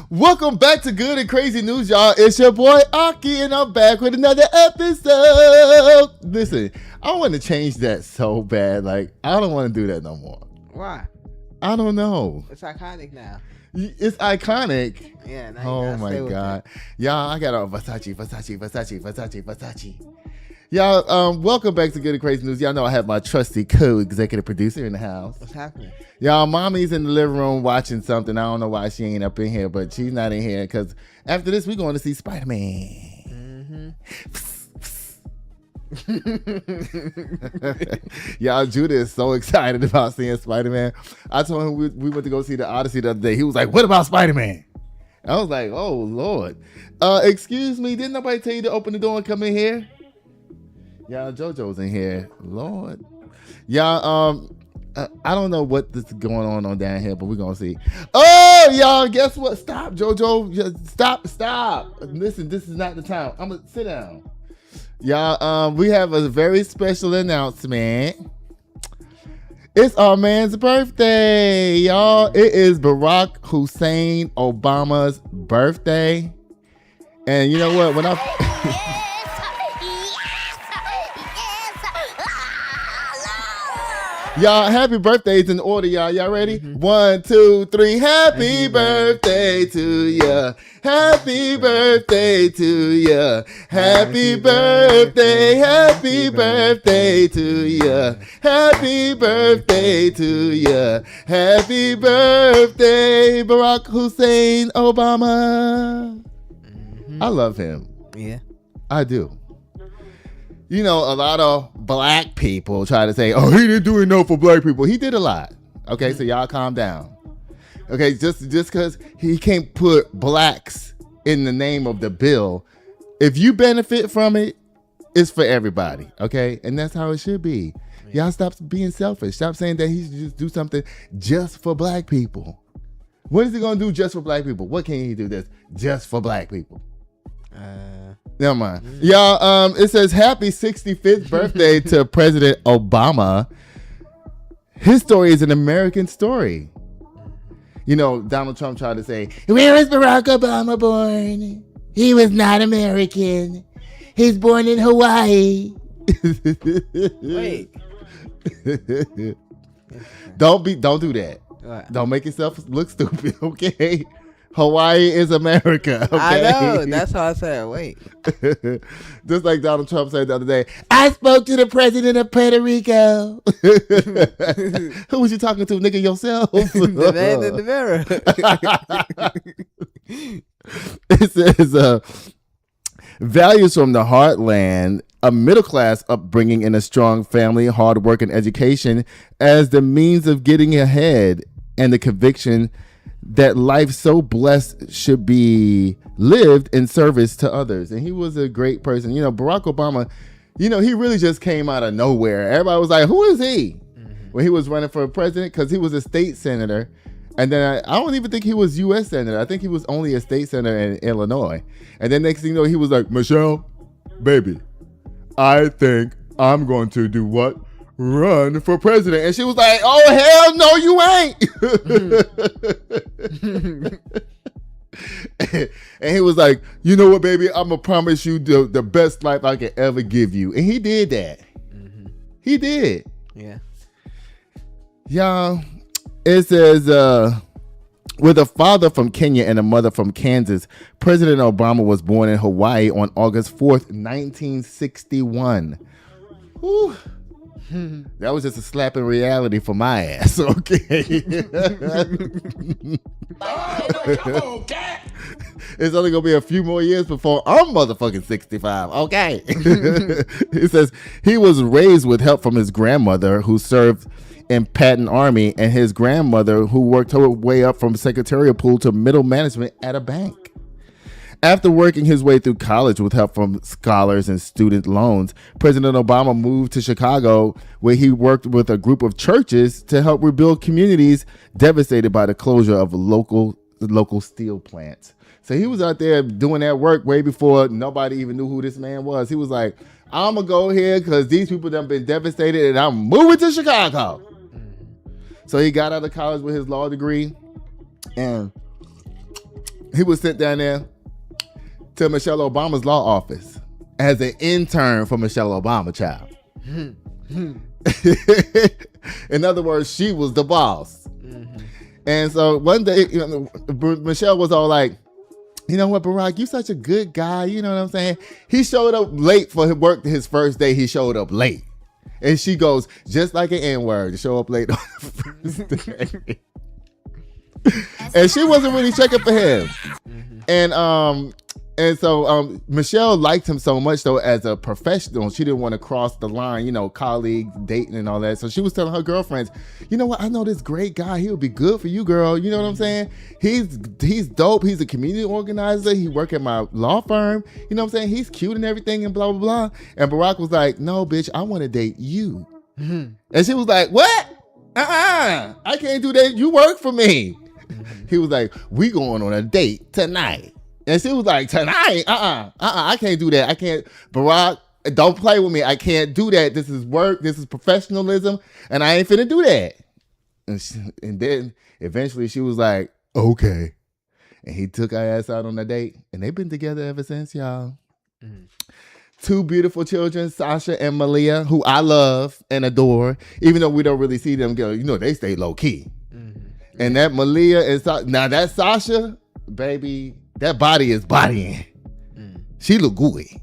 Welcome back to Good and Crazy News, y'all. It's your boy Aki, and I'm back with another episode. Listen, I want to change that so bad. Like, I don't want to do that no more. Why? I don't know. It's iconic now. It's iconic. Yeah. Now Oh my God, y'all! I got a Versace. Y'all, welcome back to Good and Crazy News. Y'all know I have my trusty co-executive producer in the house. What's happening? Y'all, mommy's in the living room watching something. I don't know why she ain't up in here, but she's not in here because after this, we're going to see Spider-Man. Y'all, Judah is so excited about seeing Spider-Man. I told him we went to go see the Odyssey the other day. He was like, what about Spider-Man? I was like, oh, Lord. Excuse me, didn't nobody tell you to open the door and come in here? Y'all, JoJo's in here. Lord. Y'all, I don't know what is going on down here, but we're going to see. Oh, y'all, guess what? Stop, JoJo. Just stop. Listen, this is not the time. I'm going to sit down. Y'all, we have a very special announcement. It's our man's birthday, y'all. It is Barack Hussein Obama's birthday. And you know what? When y'all, happy birthdays in order, y'all. Y'all ready? 1, 2, 3. Happy birthday to ya. Happy birthday to ya. Happy birthday. Happy birthday to ya. Happy birthday to ya. Happy birthday, Barack Hussein Obama. I love him. Yeah. I do. You know, a lot of black people try to say, oh, he didn't do enough for black people. He did a lot. Okay, so y'all calm down. Okay, just because he can't put blacks in the name of the bill, if you benefit from it, it's for everybody. Okay, and that's how it should be. Y'all stop being selfish. Stop saying that he should just do something just for black people. What is he going to do just for black people? What can he do that's just for black people? Never mind. Y'all, it says happy 65th birthday to President Obama. His story is an American story. You know, Donald Trump tried to say, where was Barack Obama born? He was not American. He's born in Hawaii. Wait. Don't do that. What? Don't make yourself look stupid, okay? Hawaii is America. Okay? I know. That's how I said. Wait. Just like Donald Trump said the other day, I spoke to the president of Puerto Rico. Who was you talking to, nigga, yourself? The man in the mirror. It says, values from the heartland, a middle-class upbringing in a strong family, hard work, and education as the means of getting ahead, and the conviction that life so blessed should be lived in service to others. And he was a great person. You know, Barack Obama, you know, he really just came out of nowhere. Everybody was like, who is he? When he was running for president, because he was a state senator. And then I don't even think he was U.S. senator. I think he was only a state senator in Illinois. And then next thing you know, he was like, Michelle, baby, I think I'm going to do what? Run for president. And she was like, oh, hell no, you ain't. And he was like, you know what, baby? I'm going to promise you the best life I can ever give you. And he did that. He did. Yeah. Y'all, it says, with a father from Kenya and a mother from Kansas, President Obama was born in Hawaii on August 4th, 1961. Whew. That was just a slap in reality for my ass, okay? It's only gonna be a few more years before I'm motherfucking 65, okay? It says he was raised with help from his grandmother, who served in Patton Army, and his grandmother, who worked her way up from secretarial pool to middle management at a bank. After working his way through college with help from scholars and student loans, President Obama moved to Chicago, where he worked with a group of churches to help rebuild communities devastated by the closure of local steel plants. So he was out there doing that work way before nobody even knew who this man was. He was like, I'm going to go here because these people done been devastated and I'm moving to Chicago. So he got out of college with his law degree, and he was sent down there to Michelle Obama's law office as an intern for Michelle Obama, child. In other words, she was the boss. And so one day, Michelle was all like, you know what, Barack, you such a good guy. You know what I'm saying? He showed up late for work his first day. He showed up late. And she goes, just like an N-word, to show up late on the first day. And she wasn't really checking for him. And so Michelle liked him so much, though, as a professional. She didn't want to cross the line, you know, colleagues, dating and all that. So she was telling her girlfriends, you know what? I know this great guy. He'll be good for you, girl. You know what I'm saying? He's dope. He's a community organizer. He work at my law firm. You know what I'm saying? He's cute and everything and blah, blah, blah. And Barack was like, no, bitch, I want to date you. And she was like, what? I can't do that. You work for me. He was like, we going on a date tonight. And she was like, tonight? I can't do that. I can't. Barack, don't play with me. I can't do that. This is work. This is professionalism. And I ain't finna do that. And then eventually she was like, okay. And he took her ass out on a date. And they've been together ever since, y'all. Two beautiful children, Sasha and Malia, who I love and adore. Even though we don't really see them go, you know, they stay low key. And that Malia and now that Sasha, baby, that body is bodying. She look gooey.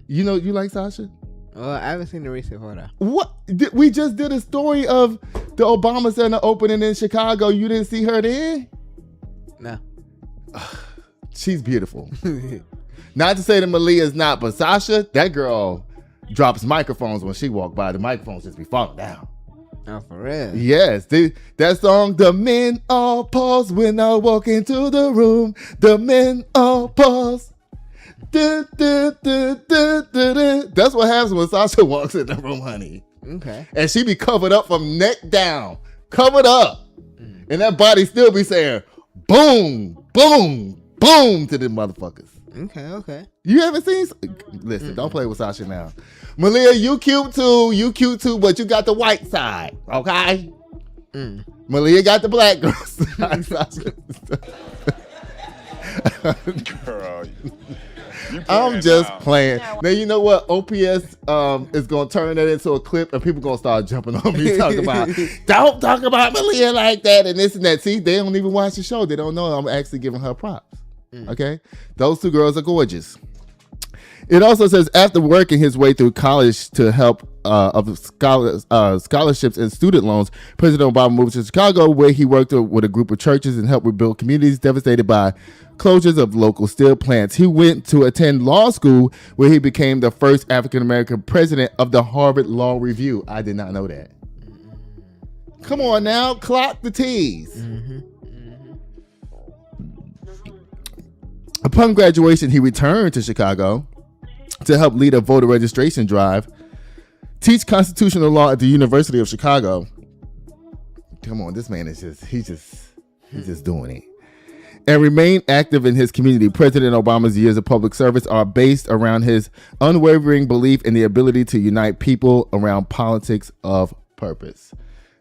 You know, you like Sasha? Well, I haven't seen the recent photo. What? We just did a story of the Obama Center opening in Chicago. You didn't see her there? No. She's beautiful. Not to say that Malia is not, but Sasha, that girl drops microphones when she walk by. The microphones just be falling down. Oh, for real? Yes. That song, the men all pause when I walk into the room. The men all pause. That's what happens when Sasha walks in the room, honey. Okay. And she be covered up from neck down. Covered up. And that body still be saying, boom, boom, boom to the motherfuckers. Okay. You haven't seen? Listen, don't play with Sasha now. Malia, you cute too, but you got the white side, okay? Malia got the black girl side. Girl, I'm just playing. Now, you know what? OPS is going to turn that into a clip, and people going to start jumping on me talking about, don't talk about Malia like that and this and that. See, they don't even watch the show. They don't know I'm actually giving her props. Okay? Those two girls are gorgeous. It also says after working his way through college to help of scholarships and student loans, President Obama moved to Chicago, where he worked with a group of churches and helped rebuild communities devastated by closures of local steel plants. He went to attend law school, where he became the first African-American president of the Harvard Law Review. I did not know that. Come on now, clock the T's. Upon graduation, he returned to Chicago to help lead a voter registration drive, teach constitutional law at the University of Chicago. Come on, this man is he's just doing it. And remain active in his community. President Obama's years of public service are based around his unwavering belief in the ability to unite people around politics of purpose.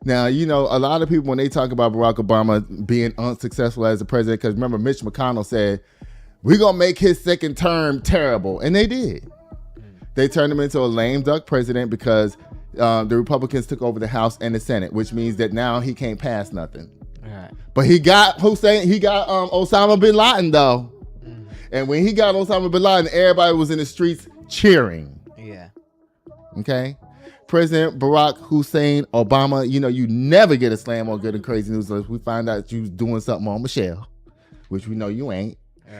Now, you know, a lot of people, when they talk about Barack Obama being unsuccessful as a president, because remember, Mitch McConnell said, we're going to make his second term terrible. And they did. They turned him into a lame duck president because the Republicans took over the House and the Senate, which means that now he can't pass nothing. Right. But he got Osama bin Laden, though. And when he got Osama bin Laden, everybody was in the streets cheering. Yeah. Okay? President Barack Hussein Obama, you know, you never get a slam on Good and Crazy News unless we find out you was doing something on Michelle, which we know you ain't.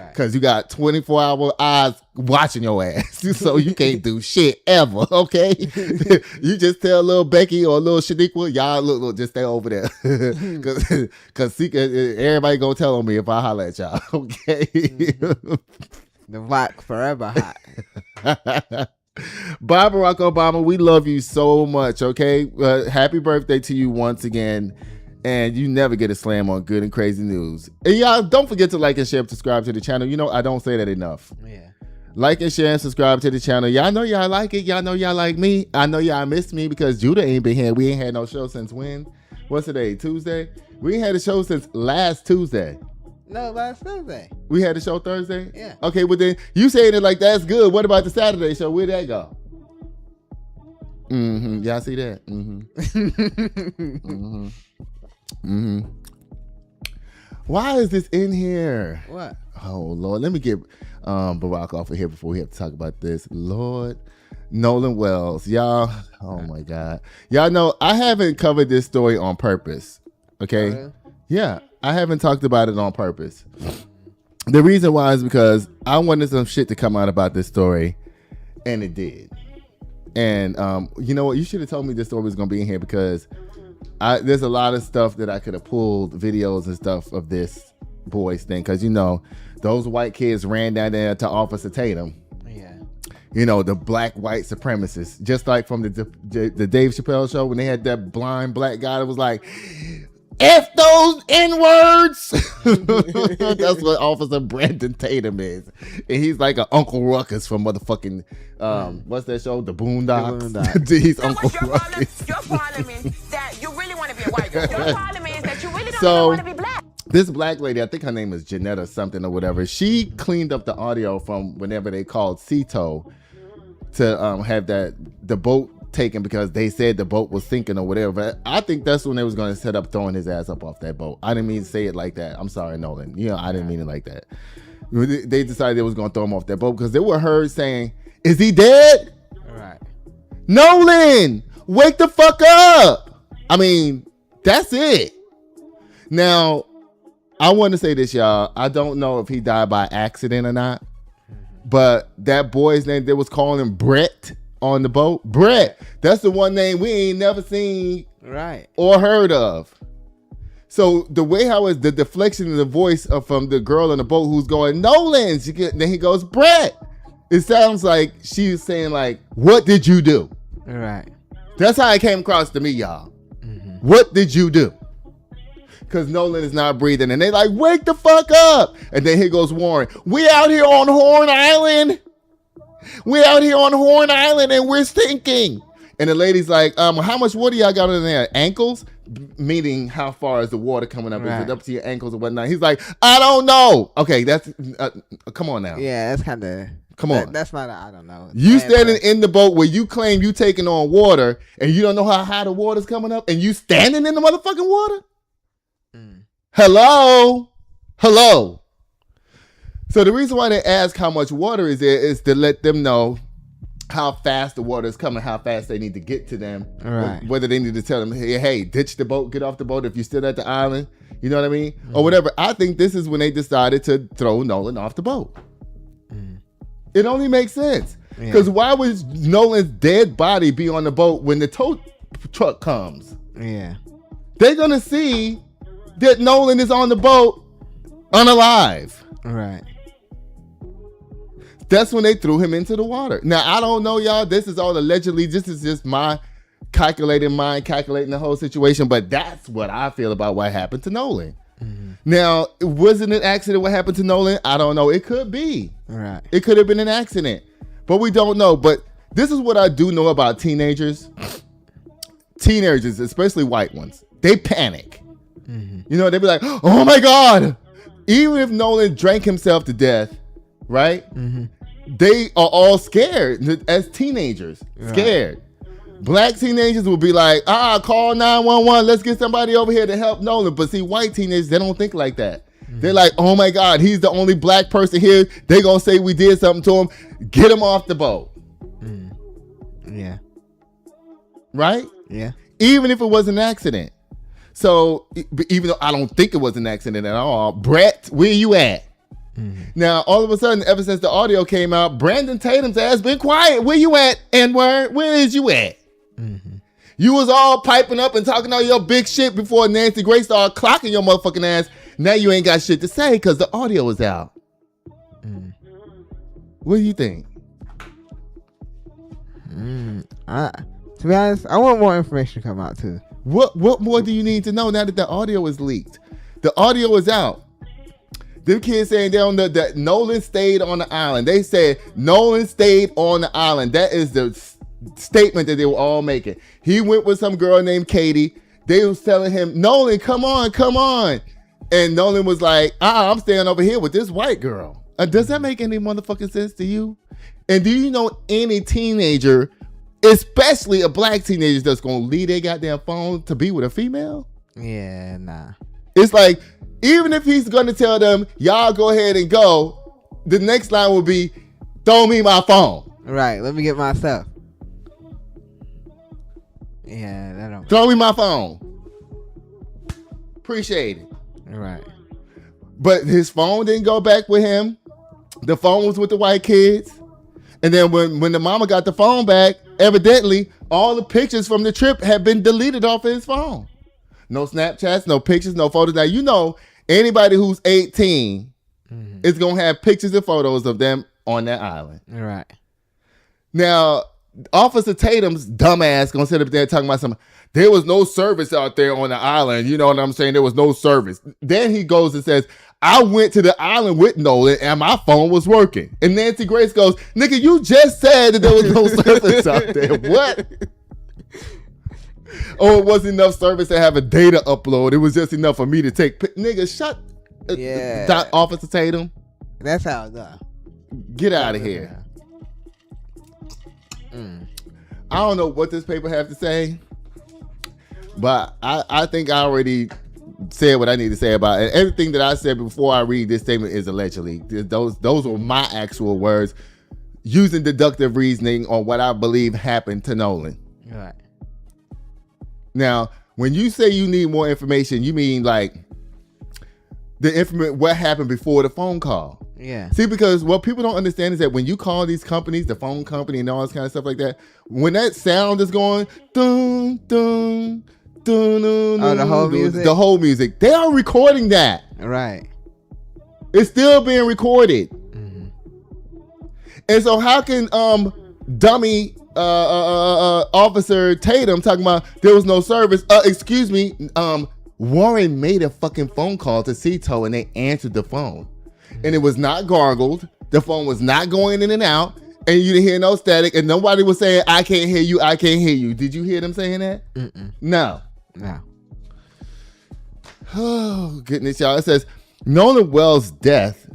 Because you got 24-hour eyes watching your ass. So you can't do shit ever, okay? You just tell little Becky or little Shaniqua, y'all look, just stay over there. Because everybody gonna tell on me if I holler at y'all, okay? The rock forever hot. Bye, Barack Obama. We love you so much, okay? Happy birthday to you once again. And you never get a slam on Good and Crazy News. And y'all, don't forget to like and share and subscribe to the channel. You know, I don't say that enough. Yeah. Like and share and subscribe to the channel. Y'all know y'all like it. Y'all know y'all like me. I know y'all missed me because Judah ain't been here. We ain't had no show since when? What's today? Tuesday? We ain't had a show since last Tuesday. No, last Thursday. We had the show Thursday? Yeah. Okay, well then you saying it like that's good. What about the Saturday show? Where'd that go? Mm-hmm. Y'all see that? Mm-hmm. Mm-hmm. Mm-hmm. Why is this in here? What? Oh Lord, let me get Barack off of here before we have to talk about this. Lord, Nolan Wells, y'all. Oh my God, y'all know I haven't covered this story on purpose. Okay, Really? yeah, I haven't talked about it on purpose. The reason why is because I wanted some shit to come out about this story, and it did. And you know what? You should have told me this story was gonna be in here because there's a lot of stuff that I could have pulled videos and stuff of this boys thing, because you know those white kids ran down there to Officer Tatum. Yeah. You know, the black white supremacists, just like from the Dave Chappelle show when they had that blind black guy that was like, F those N-words. That's what Officer Brandon Tatum is. And he's like an Uncle Ruckus from motherfucking, what's that show? The Boondocks. He's Uncle Ruckus. Your problem is that you really want to be a white girl. Your problem is that you really don't want to be black. This black lady, I think her name is Jeanette or something or whatever, she cleaned up the audio from whenever they called Cito to have the boat taken because they said the boat was sinking or whatever. But I think that's when they was going to set up throwing his ass up off that boat. I didn't mean to say it like that. I'm sorry, Nolan. You know, I didn't mean it like that. They decided they was going to throw him off that boat because they were heard saying, is he dead? All right. Nolan, wake the fuck up. I mean, that's it. Now, I want to say this, y'all. I don't know if he died by accident or not, but that boy's name, they was calling him Brett on the boat. Brett. That's the one name we ain't never seen or heard of. So the way how is the deflection of the voice from the girl on the boat who's going, Nolan, then he goes, Brett. It sounds like she's saying like, what did you do? All right. That's how it came across to me, y'all. Mm-hmm. What did you do? Because Nolan is not breathing. And they like, wake the fuck up. And then here goes Warren. We out here on Horn Island. We out here on Horn Island and we're stinking. And the lady's like, how much water y'all got in there? Ankles? Meaning how far is the water coming up? Right. Is it up to your ankles or whatnot? He's like, I don't know. Okay, that's, come on now. Yeah, that's kind of. Come on. That's not, I don't know. You standing in the boat where you claim you taking on water and you don't know how high the water's coming up and you standing in the motherfucking water? Hello? So the reason why they ask how much water is there is to let them know how fast the water is coming, how fast they need to get to them. Right. Whether they need to tell them, hey, ditch the boat, get off the boat if you're still at the island. You know what I mean? Mm. Or whatever. I think this is when they decided to throw Nolan off the boat. Mm. It only makes sense. Because why would Nolan's dead body be on the boat when the tow truck comes? Yeah. They're going to see that Nolan is on the boat unalive. Right. That's when they threw him into the water. Now, I don't know, y'all. This is all allegedly. This is just my calculating mind, calculating the whole situation. But that's what I feel about what happened to Nolan. Mm-hmm. Now, wasn't it an accident what happened to Nolan? I don't know. It could be. Right. It could have been an accident. But we don't know. But this is what I do know about teenagers. Teenagers, especially white ones, they panic. Mm-hmm. You know, they be like, oh my God. Even if Nolan drank himself to death, right? Mm-hmm. They are all scared as teenagers. Scared. Right. Black teenagers will be like, call 911. Let's get somebody over here to help Nolan. But see, white teenagers, they don't think like that. Mm-hmm. They're like, oh my God, he's the only black person here. They gonna say we did something to him. Get him off the boat. Mm. Yeah. Right? Yeah. Even if it was an accident. So, even though I don't think it was an accident at all, Brett, where you at? Mm-hmm. Now, all of a sudden, ever since the audio came out, Brandon Tatum's ass been quiet. Where you at, N-word? Where is you at? Mm-hmm. You was all piping up and talking all your big shit before Nancy Grace started clocking your motherfucking ass. Now you ain't got shit to say because the audio is out. Mm. What do you think? To be honest, I want more information to come out too. What more do you need to know now that the audio is leaked? The audio is out. Them kids saying that Nolan stayed on the island. They said Nolan stayed on the island. That is the statement that they were all making. He went with some girl named Katie. They was telling him, Nolan, come on. And Nolan was like, I'm staying over here with this white girl. Does that make any motherfucking sense to you? And do you know any teenager, especially a black teenager, that's going to leave their goddamn phone to be with a female? Yeah, nah. It's like, even if he's going to tell them, y'all go ahead and go, the next line will be, throw me my phone. Right, let me get my stuff. Yeah, that don't. Throw me my phone. Appreciate it. Right. But his phone didn't go back with him. The phone was with the white kids. And then when the mama got the phone back, evidently, all the pictures from the trip had been deleted off of his phone. No Snapchats, no pictures, no photos. Now, you know, anybody who's 18 is going to have pictures and photos of them on that island. Right. Now, Officer Tatum's dumbass going to sit up there talking about something. There was no service out there on the island. You know what I'm saying? There was no service. Then he goes and says, I went to the island with Nolan and my phone was working. And Nancy Grace goes, nigga, you just said that there was no service out there. What? Oh, it wasn't enough service to have a data upload. It was just enough for me to take. Nigga, shut. Yeah. Officer Tatum. That's how it goes. Get out of here. I don't know what this paper have to say, but I think I already said what I need to say about it. Everything that I said before I read this statement is allegedly. Those were my actual words, using deductive reasoning on what I believe happened to Nolan. Right. Now, when you say you need more information, you mean like the information, what happened before the phone call. Yeah. See, because what people don't understand is that when you call these companies, the phone company and all this kind of stuff like that, when that sound is going, dun, dun, dun, dun, the whole music? The whole music. They are recording that. Right. It's still being recorded. Mm-hmm. And so how can dummy Officer Tatum talking about there was no service? Excuse me, Warren made a fucking phone call to Cito and they answered the phone. And it was not gargled. The phone was not going in and out. And you didn't hear no static. And nobody was saying, I can't hear you, I can't hear you. Did you hear them saying that? Mm-mm. No. No. Oh, goodness, y'all. It says, Nolan Wells' death,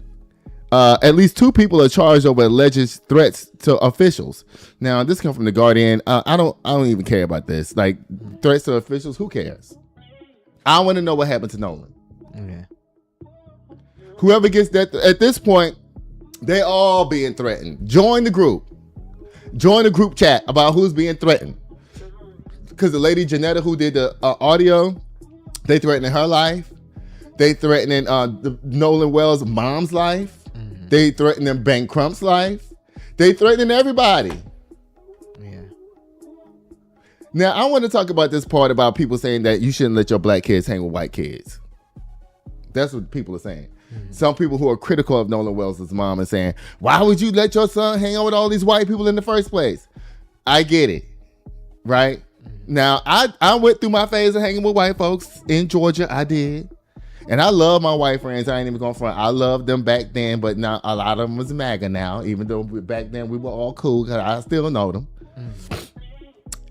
at least 2 people are charged over alleged threats to officials. Now, this comes from The Guardian. I don't even care about this. Like, threats to officials, who cares? I want to know what happened to Nolan. Okay. Whoever gets that, at this point, they all being threatened. Join the group. Join the group chat about who's being threatened. Because the lady Janetta who did the audio, they threatening her life. They threatening the Nolan Wells' mom's life. Mm-hmm. They threatening Ben Crump's life. They threatening everybody. Yeah. Now, I want to talk about this part about people saying that you shouldn't let your black kids hang with white kids. That's what people are saying. Mm-hmm. Some people who are critical of Nolan Wells' mom are saying, why would you let your son hang out with all these white people in the first place? I get it, right? Mm-hmm. Now, I went through my phase of hanging with white folks in Georgia. I did. And I love my white friends. I ain't even going front. I loved them back then, but now a lot of them was MAGA now, even though back then we were all cool because I still know them. Mm-hmm.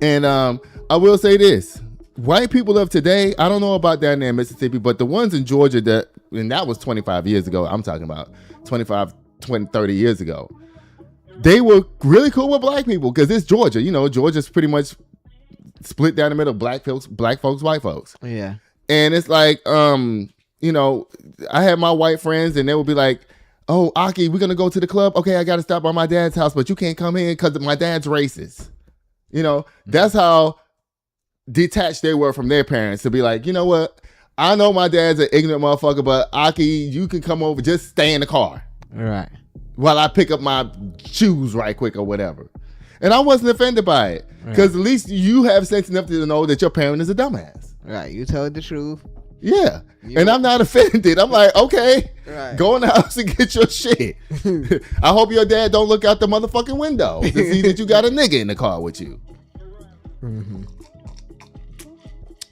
And I will say this. White people of today, I don't know about down there in Mississippi, but the ones in Georgia, and that was 25 years ago. I'm talking about 25, 20, 30 years ago. They were really cool with black people because it's Georgia. You know, Georgia's pretty much split down the middle, black folks, white folks. Yeah. And it's like, you know, I had my white friends and they would be like, oh, Aki, we're going to go to the club. Okay, I got to stop by my dad's house, but you can't come in because my dad's racist. You know, that's how detached they were from their parents to be like, you know what? I know my dad's an ignorant motherfucker, but Aki, you can come over, just stay in the car. Right. While I pick up my shoes right quick or whatever. And I wasn't offended by it. Because at least you have sense enough to know that your parent is a dumbass. Right. You told the truth. Yeah. And I'm not offended. I'm like, okay, right. Go in the house and get your shit. I hope your dad don't look out the motherfucking window to see that you got a nigga in the car with you. Mm-hmm.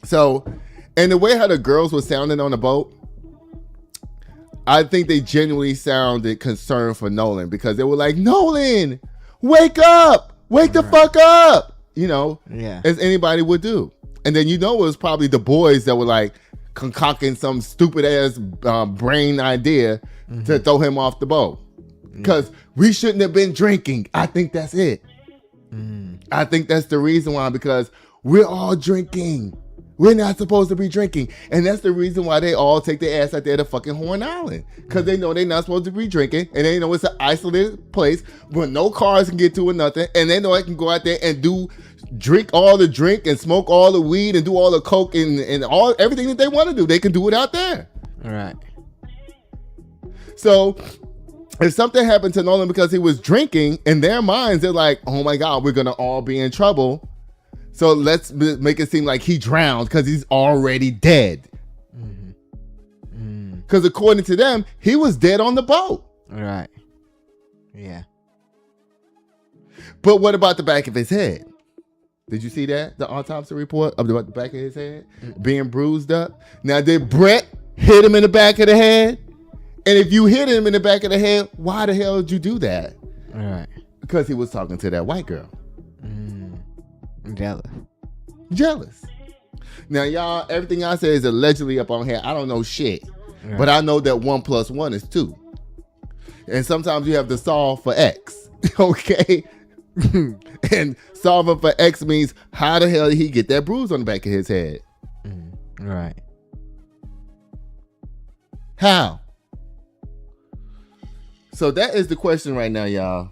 So, and the way how the girls were sounding on the boat, I think they genuinely sounded concerned for Nolan because they were like, Nolan, wake up, wake the fuck up, you know, yeah, as anybody would do. And then, you know, it was probably the boys that were like, concocting some stupid ass brain idea to throw him off the boat. Because we shouldn't have been drinking. I think that's it. I think that's the reason why, because we're all drinking. We're not supposed to be drinking. And that's the reason why they all take their ass out there to fucking Horn Island. Because they know they're not supposed to be drinking. And they know it's an isolated place where no cars can get to or nothing. And they know they can go out there and drink all the drink and smoke all the weed and do all the coke and everything that they want to do. They can do it out there. All right. So if something happened to Nolan because he was drinking, in their minds, they're like, oh my God, we're going to all be in trouble. So let's make it seem like he drowned because he's already dead. Because according to them, he was dead on the boat. Right. Yeah. But what about the back of his head? Did you see that? The autopsy report about the back of his head being bruised up? Now, did Brett hit him in the back of the head? And if you hit him in the back of the head, why the hell did you do that? Right. Because he was talking to that white girl. I'm jealous. Now, y'all, everything I say is allegedly up on here. I don't know shit. Right. But I know that 1 + 1 is 2. And sometimes you have to solve for X. Okay? And solving for X means how the hell did he get that bruise on the back of his head? Right. How? So that is the question right now, y'all.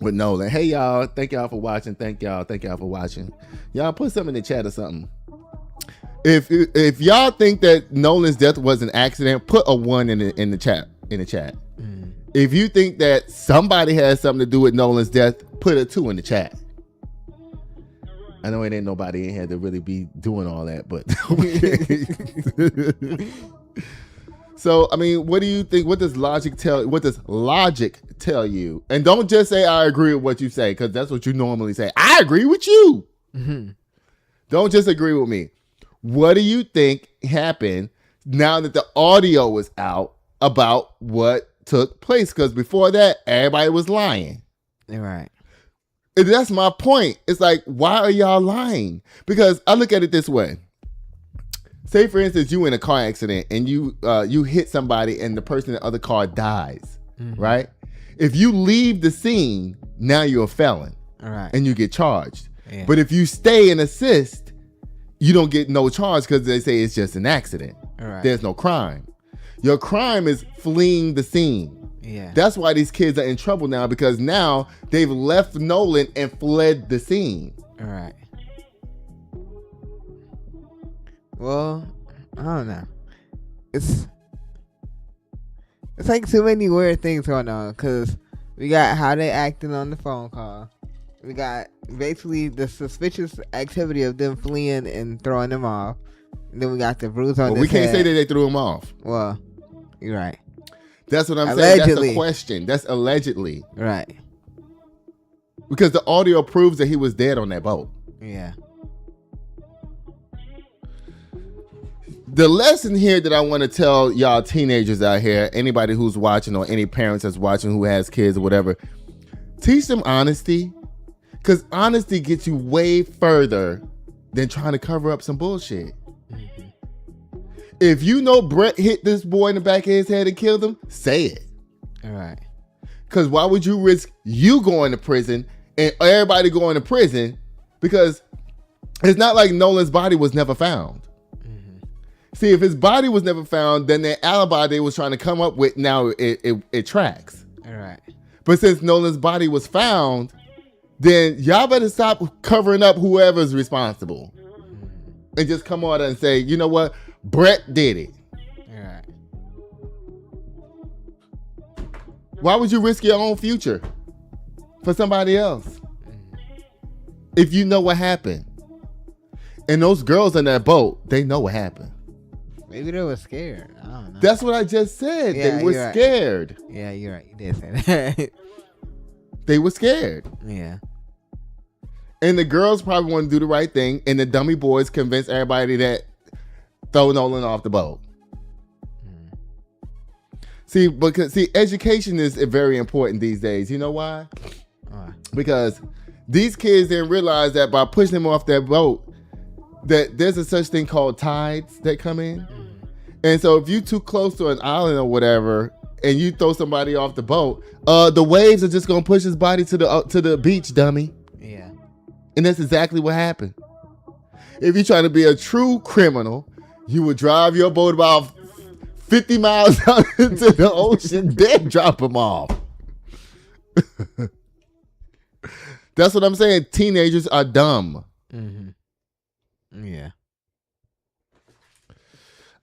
With Nolan. Hey, y'all. Thank y'all for watching. Thank y'all for watching. Y'all put something in the chat or something. If y'all think that Nolan's death was an accident, put a 1 in the chat. If you think that somebody has something to do with Nolan's death, put a 2 in the chat. I know it ain't nobody in here to really be doing all that, but okay. So, I mean, what do you think? What does logic tell you? And don't just say, I agree with what you say, because that's what you normally say. I agree with you. Don't just agree with me. What do you think happened now that the audio was out about what took place? Because before that, everybody was lying. Right. And that's my point. It's like, why are y'all lying? Because I look at it this way. Say, for instance, you in a car accident and you hit somebody and the person in the other car dies, right? If you leave the scene, now you're a felon, and you get charged. Yeah. But if you stay and assist, you don't get no charge because they say it's just an accident. There's no crime. Your crime is fleeing the scene. Yeah. That's why these kids are in trouble now, because now they've left Nolan and fled the scene. All right. Well, I don't know. It's like too many weird things going on, because we got how they acting on the phone call. We got basically the suspicious activity of them fleeing and throwing them off. And then we got the bruise on we can't say that they threw him off. Well, you're right. That's what I'm allegedly saying. That's a question. That's allegedly. Right. Because the audio proves that he was dead on that boat. Yeah. The lesson here that I want to tell y'all teenagers out here, anybody who's watching or any parents that's watching who has kids or whatever, teach them honesty, because honesty gets you way further than trying to cover up some bullshit. If you know Brett hit this boy in the back of his head and killed him, say it. All right. Because why would you risk you going to prison and everybody going to prison? Because it's not like Nolan's body was never found. See, if his body was never found, then the alibi they was trying to come up with, now it tracks. All right. But since Nolan's body was found, then y'all better stop covering up whoever's responsible. And just come on and say, you know what? Brett did it. All right. Why would you risk your own future for somebody else? If you know what happened. And those girls in that boat, they know what happened. Maybe they were scared. I don't know. That's what I just said. Yeah, they were scared. Right. Yeah, you're right. You did say that. They were scared. Yeah. And the girls probably want to do the right thing. And the dummy boys convince everybody that throw Nolan off the boat. See, education is very important these days. You know why? Because these kids didn't realize that by pushing them off that boat, that there's a such thing called tides that come in. And so if you too close to an island or whatever, and you throw somebody off the boat, the waves are just gonna push his body to the beach, dummy. Yeah. And that's exactly what happened. If you're trying to be a true criminal, you would drive your boat about 50 miles out into the ocean, then drop him off. That's what I'm saying. Teenagers are dumb. Mm-hmm. Yeah.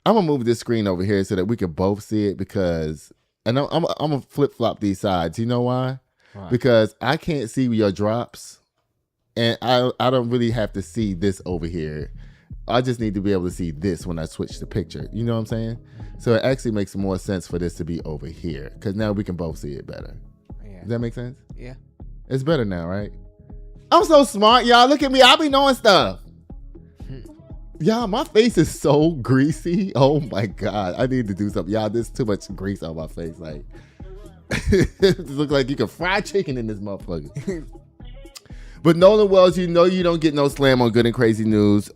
I'm gonna move this screen over here so that we can both see it because, and I'm gonna flip flop these sides. You know why? Because I can't see your drops, and I don't really have to see this over here. I just need to be able to see this when I switch the picture. You know what I'm saying? So it actually makes more sense for this to be over here because now we can both see it better. Yeah. Does that make sense? Yeah. It's better now, right? I'm so smart, y'all. Look at me. I be knowing stuff. Y'all, my face is so greasy. Oh my God. I need to do something. Y'all, there's too much grease on my face. Like, it looks like you can fry chicken in this motherfucker. But Nolan Wells, you know you don't get no slam on Good and Crazy News.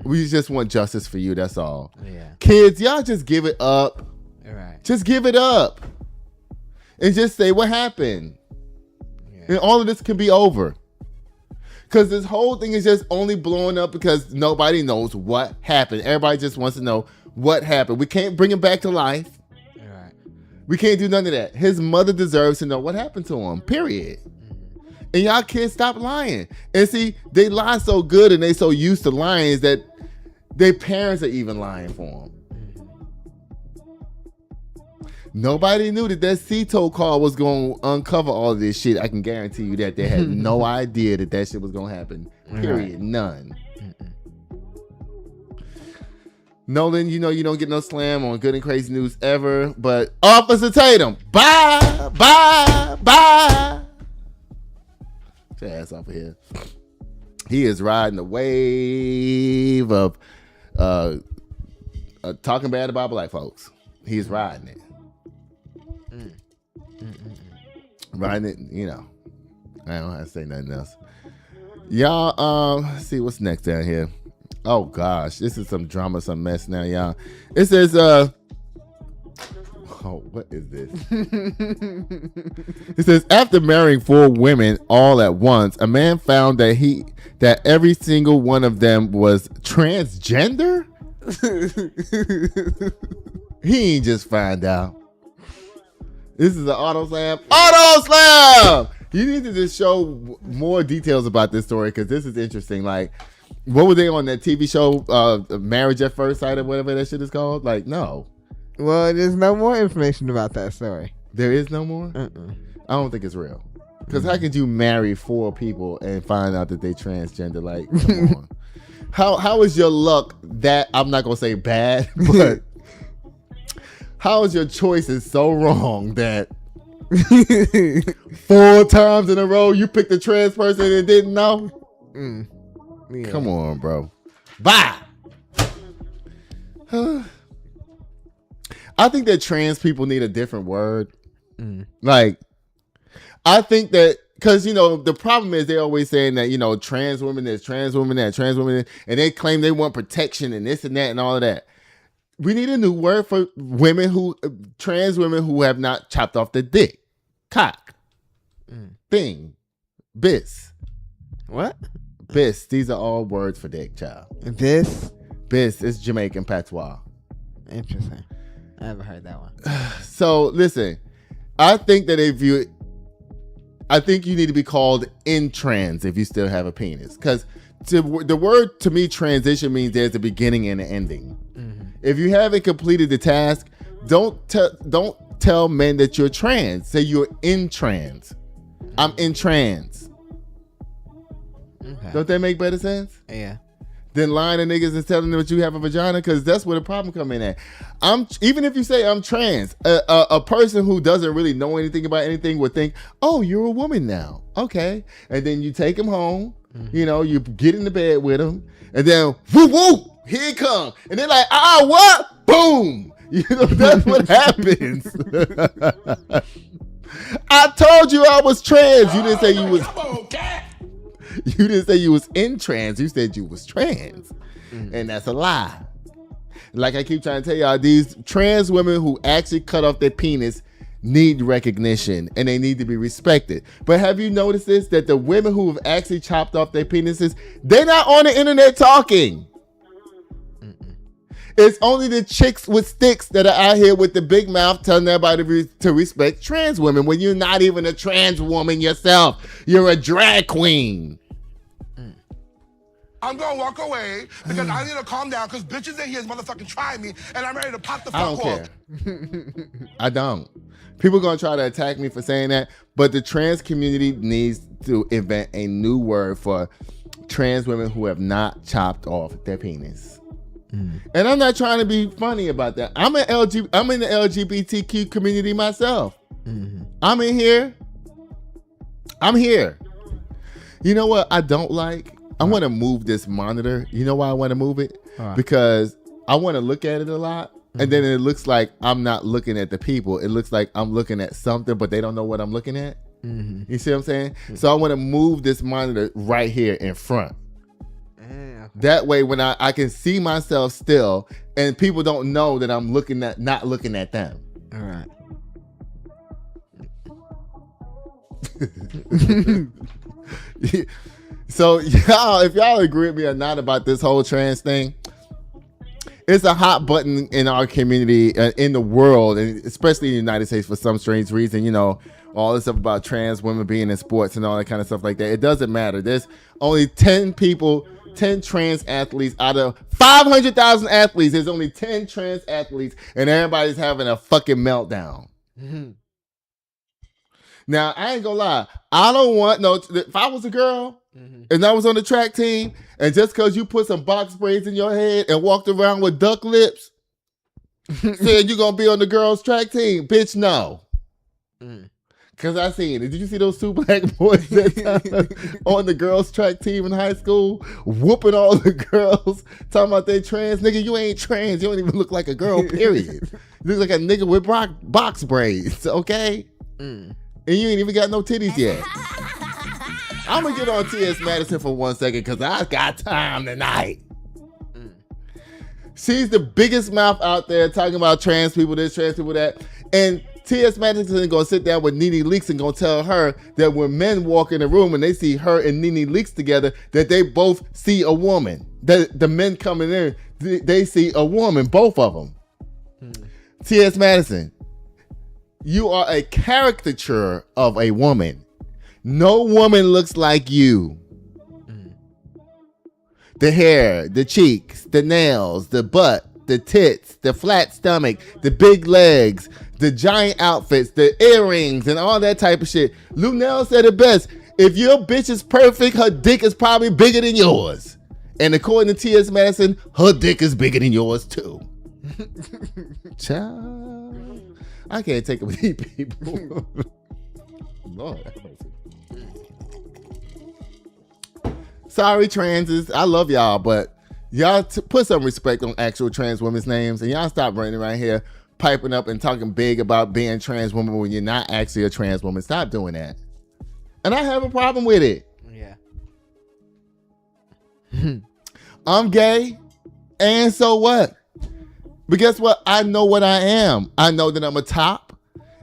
We just want justice for you. That's all. Yeah. Kids, y'all just give it up. All right. Just give it up. And just say what happened. Yeah. And all of this can be over. Because this whole thing is just only blowing up because nobody knows what happened. Everybody just wants to know what happened. We can't bring him back to life. All right. We can't do none of that. His mother deserves to know what happened to him, period. And y'all kids stop lying. And see, they lie so good and they so used to lying is that their parents are even lying for them. Nobody knew that CTO call was going to uncover all of this shit. I can guarantee you that they had no idea that shit was going to happen. Period. Right. None. Nolan, you know you don't get no slam on Good and Crazy News ever, but Officer Tatum, bye. Get your ass off of here. He is riding the wave of talking bad about black folks. He's riding it. Riding it, you know. I don't have to say nothing else. Y'all, let's see what's next down here. Oh gosh, this is some drama, some mess now, y'all. It says, oh, what is this? It says, after marrying 4 women all at once, a man found that every single one of them was transgender. He ain't just find out. This is an auto slam. Auto slam! You need to just show more details about this story because this is interesting. Like, what were they on that TV show, Marriage at First Sight or whatever that shit is called? Like, no. Well, there's no more information about that story. There is no more? I don't think it's real. Because how could you marry 4 people and find out that they transgender? Like, come on. How is your luck that, I'm not going to say bad, but how is your choices so wrong that 4 times in a row you picked a trans person and didn't know? Yeah. Come on, bro. Bye. I think that trans people need a different word. Like, I think that, because, you know, the problem is they're always saying that, you know, trans women this, trans women that, trans women this, and they claim they want protection and this and that and all of that. We need a new word for trans women who have not chopped off the dick. Cock. Thing. Bis. What? Bis. These are all words for dick, child. Bis? Bis is Jamaican patois. Interesting. I haven't heard that one. So, listen. I think that you need to be called in trans if you still have a penis. Because the word, to me, transition means there's a beginning and an ending. If you haven't completed the task, don't tell men that you're trans. Say you're in trans. I'm in trans. Okay. Don't that make better sense? Yeah. Then lying to niggas and telling them that you have a vagina, because that's where the problem come in at. Even if you say I'm trans, a person who doesn't really know anything about anything would think, oh, you're a woman now. Okay. And then you take him home, you know, you get in the bed with him, and then whoop, whoop, here it comes. And they're like, what? Boom. You know, that's what happens. I told you I was trans. You didn't say you was. You didn't say you was in trans. You said you was trans. And that's a lie. Like I keep trying to tell y'all, these trans women who actually cut off their penis need recognition and they need to be respected. But have you noticed this? That the women who have actually chopped off their penises, they're not on the internet talking. It's only the chicks with sticks that are out here with the big mouth telling everybody to respect trans women when you're not even a trans woman yourself. You're a drag queen. I'm gonna walk away because I need to calm down because bitches in here is motherfucking trying me and I'm ready to pop the fuck off. I don't care. I don't. People gonna try to attack me for saying that, but the trans community needs to invent a new word for trans women who have not chopped off their penis. And I'm not trying to be funny about that. I'm in the LGBTQ community myself. I'm in here. I'm here. You know what I don't like? I want to move this monitor. You know why I want to move it? Because I want to look at it a lot. And then it looks like I'm not looking at the people. It looks like I'm looking at something, but they don't know what I'm looking at. You see what I'm saying? So I want to move this monitor right here in front. That way, when I can see myself still, and people don't know that I'm not looking at them. All right. So y'all, if y'all agree with me or not about this whole trans thing, it's a hot button in our community, in the world, and especially in the United States for some strange reason. You know, all this stuff about trans women being in sports and all that kind of stuff like that. It doesn't matter. There's only 10 trans athletes out of 500,000 athletes. There's only 10 trans athletes, and everybody's having a fucking meltdown. Now, I ain't gonna lie. I don't want if I was a girl and I was on the track team, and just because you put some box braids in your head and walked around with duck lips, saying you're gonna be on the girls' track team, bitch, no. Because I seen it. Did you see those two black boys that on the girls' track team in high school, whooping all the girls, talking about they trans? Nigga, you ain't trans. You don't even look like a girl, period. You look like a nigga with box braids, okay? And you ain't even got no titties yet. I'm going to get on T.S. Madison for 1 second because I got time tonight. She's the biggest mouth out there talking about trans people this, trans people that. And T.S. Madison is going to sit down with Nene Leakes and going to tell her that when men walk in the room and they see her and Nene Leakes together, that they both see a woman. That the men coming in, they see a woman, both of them. T.S. Madison, you are a caricature of a woman. No woman looks like you. The hair, the cheeks, the nails, the butt, the tits, the flat stomach, the big legs, the giant outfits, the earrings, and all that type of shit. Lunel said it best. If your bitch is perfect, her dick is probably bigger than yours. And according to T.S. Madison, her dick is bigger than yours too. Child, I can't take it with these people. Lord have mercy. Sorry, transes. I love y'all, but y'all put some respect on actual trans women's names, and y'all stop running around here piping up and talking big about being trans woman when you're not actually a trans woman. Stop doing that. And I have a problem with it. Yeah. I'm gay, and so what? But guess what? I know what I am. I know that I'm a top,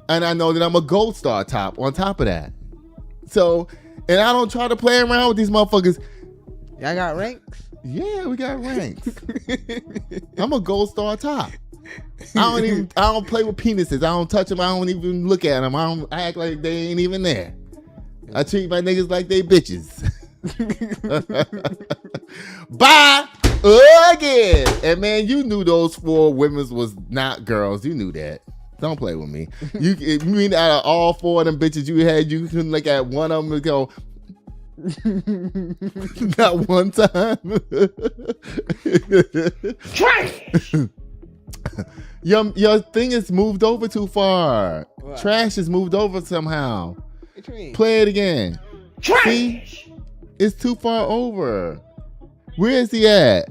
and I know that I'm a gold star top on top of that. So, and I don't try to play around with these motherfuckers. Y'all got ranks? Yeah, we got ranks. I'm a gold star top. I don't play with penises. I don't touch them. I don't even look at them. I act like they ain't even there. I treat my niggas like they bitches. Bye again. And man, you knew those 4 women was not girls. You knew that. Don't play with me. You mean out of all 4 of them bitches you had, you couldn't look at one of them and go, not one time. Trash. Your thing is moved over too far. What? Trash is moved over somehow. What you mean? Play it again. Trash. See? It's too far over. Where is he at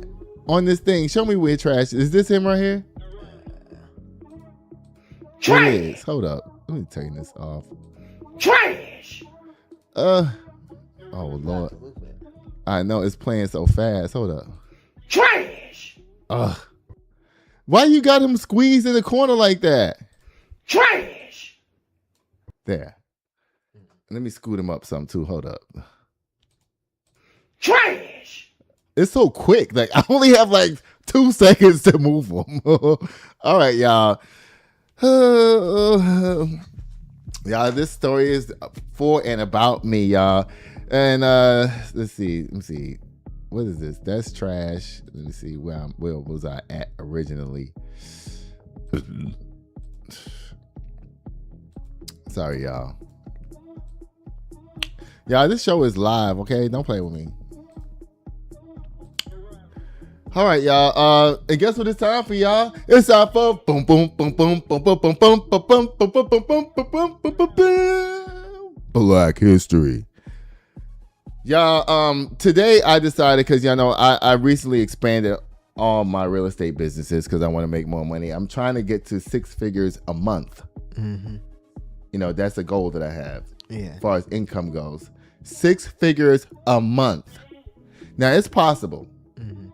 on this thing? Show me where Trash is. Is this him right here? Trash. It is. Hold up. Let me turn this off. Trash. Oh Lord. I know it's playing so fast. Hold up. Trash. Ugh. Why you got him squeezed in the corner like that? Trash. There. Let me scoot him up some too. Hold up. Trash. It's so quick. Like I only have like 2 seconds to move him. All right, y'all. Y'all, this story is for and about me, y'all. And let's see. What is this? That's trash. Let me see where was I at originally. Sorry, y'all. Y'all, this show is live, okay? Don't play with me. All right, y'all. And guess what it's time for, y'all? It's time for boom, boom, boom, boom, boom, boom, boom, boom, boom, boom, boom, boom, boom, boom, boom, boom, boom, boom. Black History. Y'all, today I decided, because y'all know I recently expanded all my real estate businesses because I want to make more money. I'm trying to get to 6 figures a month. Mm-hmm. You know, that's a goal that I have. Yeah. As far as income goes. 6 figures a month. Now, it's possible. Mm-hmm.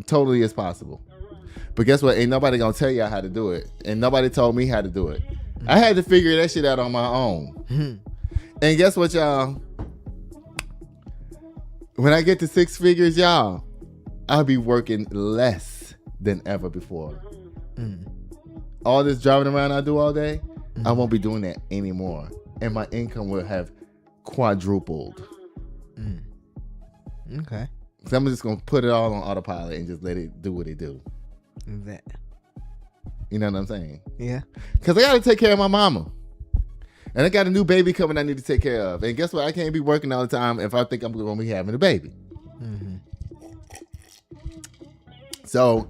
Totally is possible. But guess what? Ain't nobody gonna tell y'all how to do it. And nobody told me how to do it. Mm-hmm. I had to figure that shit out on my own. Mm-hmm. And guess what, y'all? When I get to 6 figures, y'all, I'll be working less than ever before. Mm. All this driving around I do all day, I won't be doing that anymore. And my income will have quadrupled. Mm. Okay. So I'm just going to put it all on autopilot and just let it do what it do. That. You know what I'm saying? Yeah. Because I got to take care of my mama. And I got a new baby coming I need to take care of. And guess what? I can't be working all the time if I think I'm going to be having a baby. Mm-hmm. So,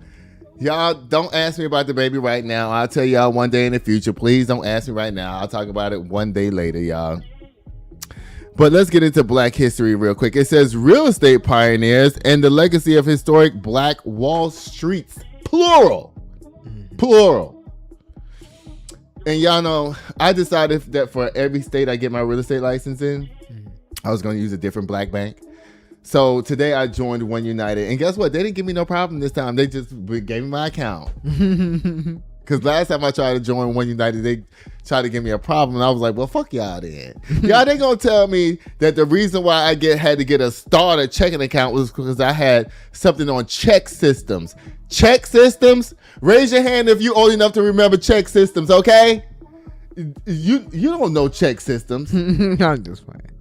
y'all don't ask me about the baby right now. I'll tell y'all one day in the future. Please don't ask me right now. I'll talk about it one day later, y'all. But let's get into Black history real quick. It says real estate pioneers and the legacy of historic Black Wall Streets. Plural. Mm-hmm. Plural. And y'all know, I decided that for every state I get my real estate license in, I was going to use a different black bank. So today I joined One United. And guess what? They didn't give me no problem this time. They just gave me my account. Because last time I tried to join One United, they tried to give me a problem. And I was like, well, fuck y'all then. Y'all, they going to tell me that the reason why I had to get a starter checking account was because I had something on check systems. Check systems? Raise your hand if you're old enough to remember check systems, okay? You don't know check systems. I'm just playing.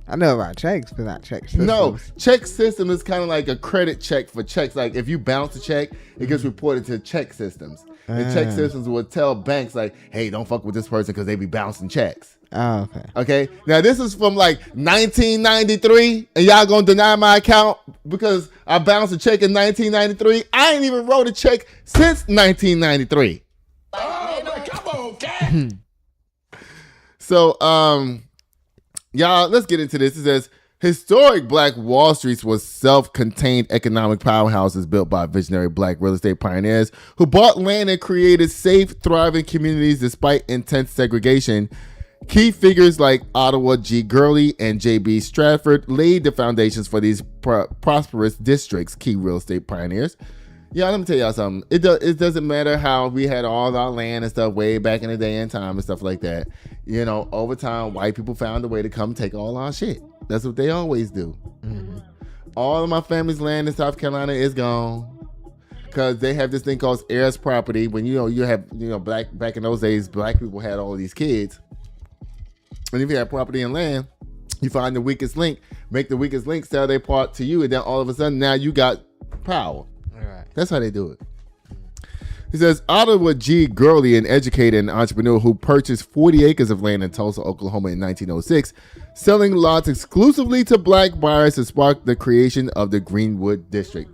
I know about checks, but not check systems. No, check system is kind of like a credit check for checks. Like if you bounce a check, it gets reported to check systems. And check systems will tell banks like, hey, don't fuck with this person because they be bouncing checks. Oh, okay. Okay. Now this is from like 1993, and y'all gonna deny my account because I bounced a check in 1993. I ain't even wrote a check since 1993. Oh, man, come on, cat. So, y'all, let's get into this. It says historic Black Wall Streets was self-contained economic powerhouses built by visionary Black real estate pioneers who bought land and created safe, thriving communities despite intense segregation. Key figures like Ottawa G. Gurley and J.B. Stratford laid the foundations for these prosperous districts, key real estate pioneers. Yeah, let me tell y'all something. It doesn't matter how we had all our land and stuff way back in the day and time and stuff like that. You know, over time, white people found a way to come take all our shit. That's what they always do. Mm-hmm. All of my family's land in South Carolina is gone because they have this thing called heirs property. When you have back in those days, black people had all these kids. And if you have property and land, you find the weakest link, make the weakest link sell their part to you, and then all of a sudden now you got power. All right. That's how they do it. He says, Ottawa G. Gurley, an educator and entrepreneur who purchased 40 acres of land in Tulsa, Oklahoma in 1906, selling lots exclusively to black buyers to spark the creation of the Greenwood District.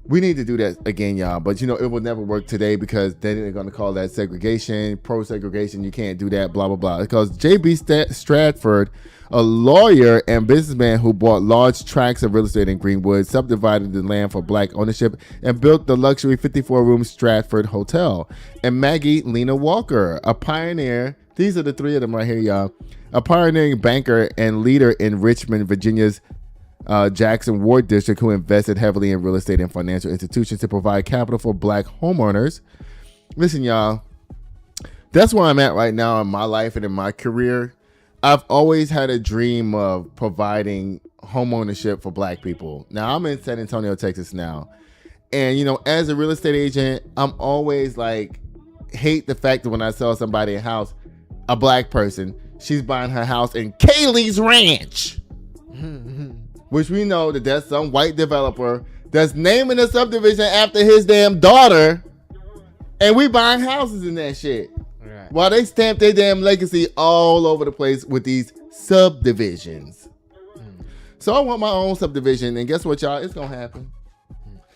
We need to do that again, y'all. But, it will never work today because then they're going to call that segregation, pro-segregation. You can't do that, blah, blah, blah. Because J.B. Stratford, a lawyer and businessman who bought large tracts of real estate in Greenwood, subdivided the land for black ownership, and built the luxury 54-room Stratford Hotel. And Maggie Lena Walker, a pioneer. These are the three of them right here, y'all. A pioneering banker and leader in Richmond, Virginia's Jackson Ward District, who invested heavily in real estate and financial institutions to provide capital for black homeowners. Listen, y'all, that's where I'm at right now in my life and in my career. I've always had a dream of providing home ownership for black people. Now, I'm in San Antonio, Texas now. And, you know, as a real estate agent, I'm always like, hate the fact that when I sell somebody a house, a black person, she's buying her house in Kaylee's Ranch. Which we know that that's some white developer that's naming a subdivision after his damn daughter. And we buying houses in that shit. Right. While they stamp their damn legacy all over the place with these subdivisions. So I want my own subdivision. And guess what, y'all? It's going to happen.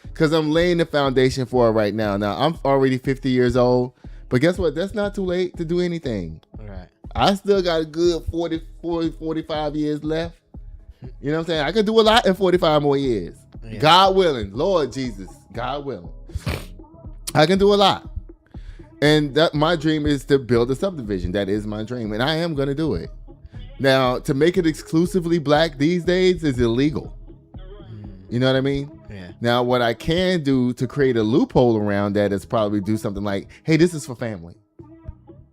Because I'm laying the foundation for it right now. Now, I'm already 50 years old. But guess what? That's not too late to do anything. Right. I still got a good 45 years left. You know what I'm saying? I could do a lot in 45 more years. Yeah. God willing. Lord Jesus. God willing. I can do a lot. And that my dream is to build a subdivision. That is my dream. And I am going to do it. Now, to make it exclusively black these days is illegal. You know what I mean? Yeah. Now, what I can do to create a loophole around that is probably do something like, hey, this is for family.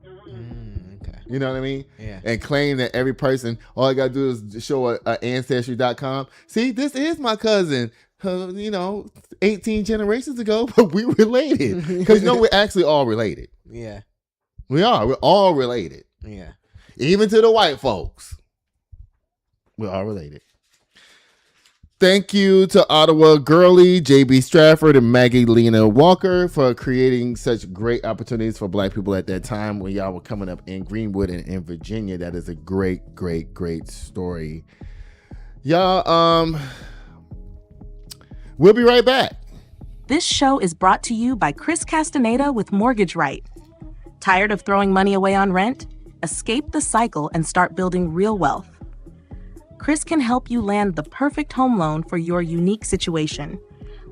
Okay. You know what I mean? Yeah. And claim that every person, all I got to do is show ancestry.com. See, this is my cousin, 18 generations ago, but we related. Because, we're actually all related. Yeah. We are. We're all related. Yeah. Even to the white folks. We're all related. Thank you to Ottawa Gurley, J.B. Stratford, and Maggie Lena Walker for creating such great opportunities for black people at that time when y'all were coming up in Greenwood and in Virginia. That is a great, great, great story. Y'all, we'll be right back. This show is brought to you by Chris Castaneda with Mortgage Right. Tired of throwing money away on rent? Escape the cycle and start building real wealth. Chris can help you land the perfect home loan for your unique situation.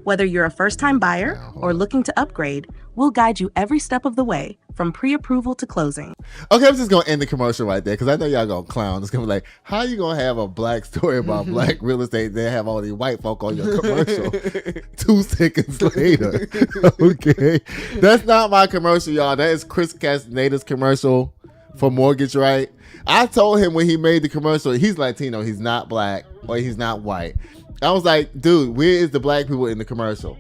Whether you're a first-time buyer or looking to upgrade, we'll guide you every step of the way, from pre-approval to closing. Okay, I'm just going to end the commercial right there because I know y'all going to clown. It's going to be like, how you going to have a black story about black real estate and then have all these white folk on your commercial 2 seconds later? Okay. That's not my commercial, y'all. That is Chris Castaneda's commercial for Mortgage Right. I told him when he made the commercial, he's Latino, he's not black, or he's not white. I was like, dude, where is the black people in the commercial?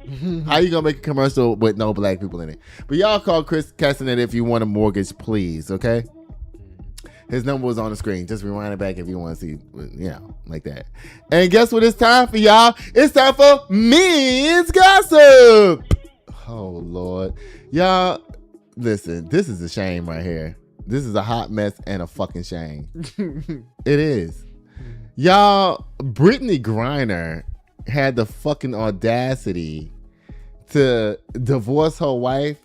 How you gonna make a commercial with no black people in it? But y'all call Chris Castaneda if you want a mortgage, please, okay? His number was on the screen. Just rewind it back if you want to see, like that. And guess what it's time for, y'all? It's time for Men's Gossip. Oh, Lord. Y'all, listen, this is a shame right here. This is a hot mess and a fucking shame. It is. Y'all, Brittney Griner had the fucking audacity to divorce her wife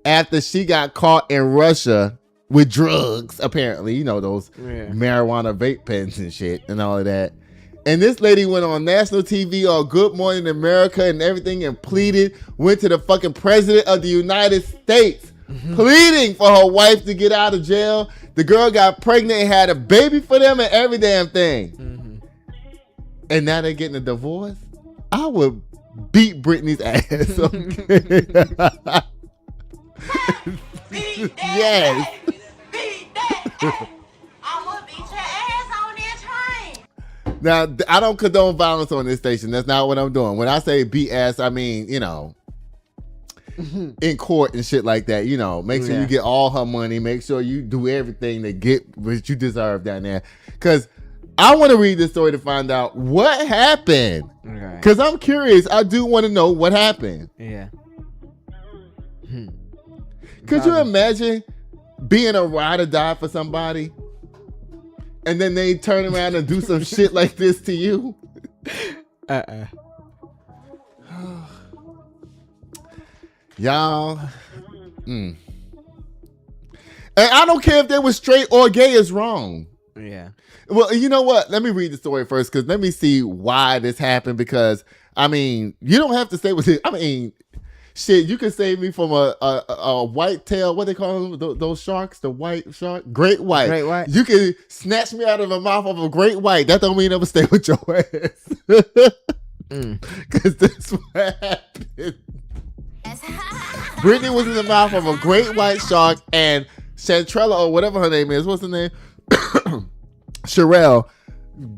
after she got caught in Russia with drugs, apparently. Those marijuana vape pens and shit and all of that. And this lady went on national TV on Good Morning America and everything and went to the fucking president of the United States. Pleading for her wife to get out of jail. The girl got pregnant and had a baby for them and every damn thing. And now they're getting a divorce? I would beat Brittany's ass. Okay? Beat that. Yes. Beat that. I'm gonna beat your ass on that train. Now, I don't condone violence on this station. That's not what I'm doing. When I say beat ass, I mean, in court and shit like that, make sure you get all her money, make sure you do everything to get what you deserve down there. Because I want to read this story to find out what happened. Because I'm curious. I do want to know what happened. Yeah. Could you imagine being a ride or die for somebody and then they turn around and do some shit like this to you? Y'all, and I don't care if they were straight or gay, is wrong. Yeah. Well, you know what? Let me read the story first, because let me see why this happened. Because you don't have to stay with it. Shit, you can save me from a white tail. What they call them? Those sharks? The white shark? Great white. Great white. You can snatch me out of the mouth of a great white. That don't mean never stay with your ass. Because that's what happened. Brittney was in the mouth of a great white shark, and Cherelle, or whatever her name is, what's her name? Cherelle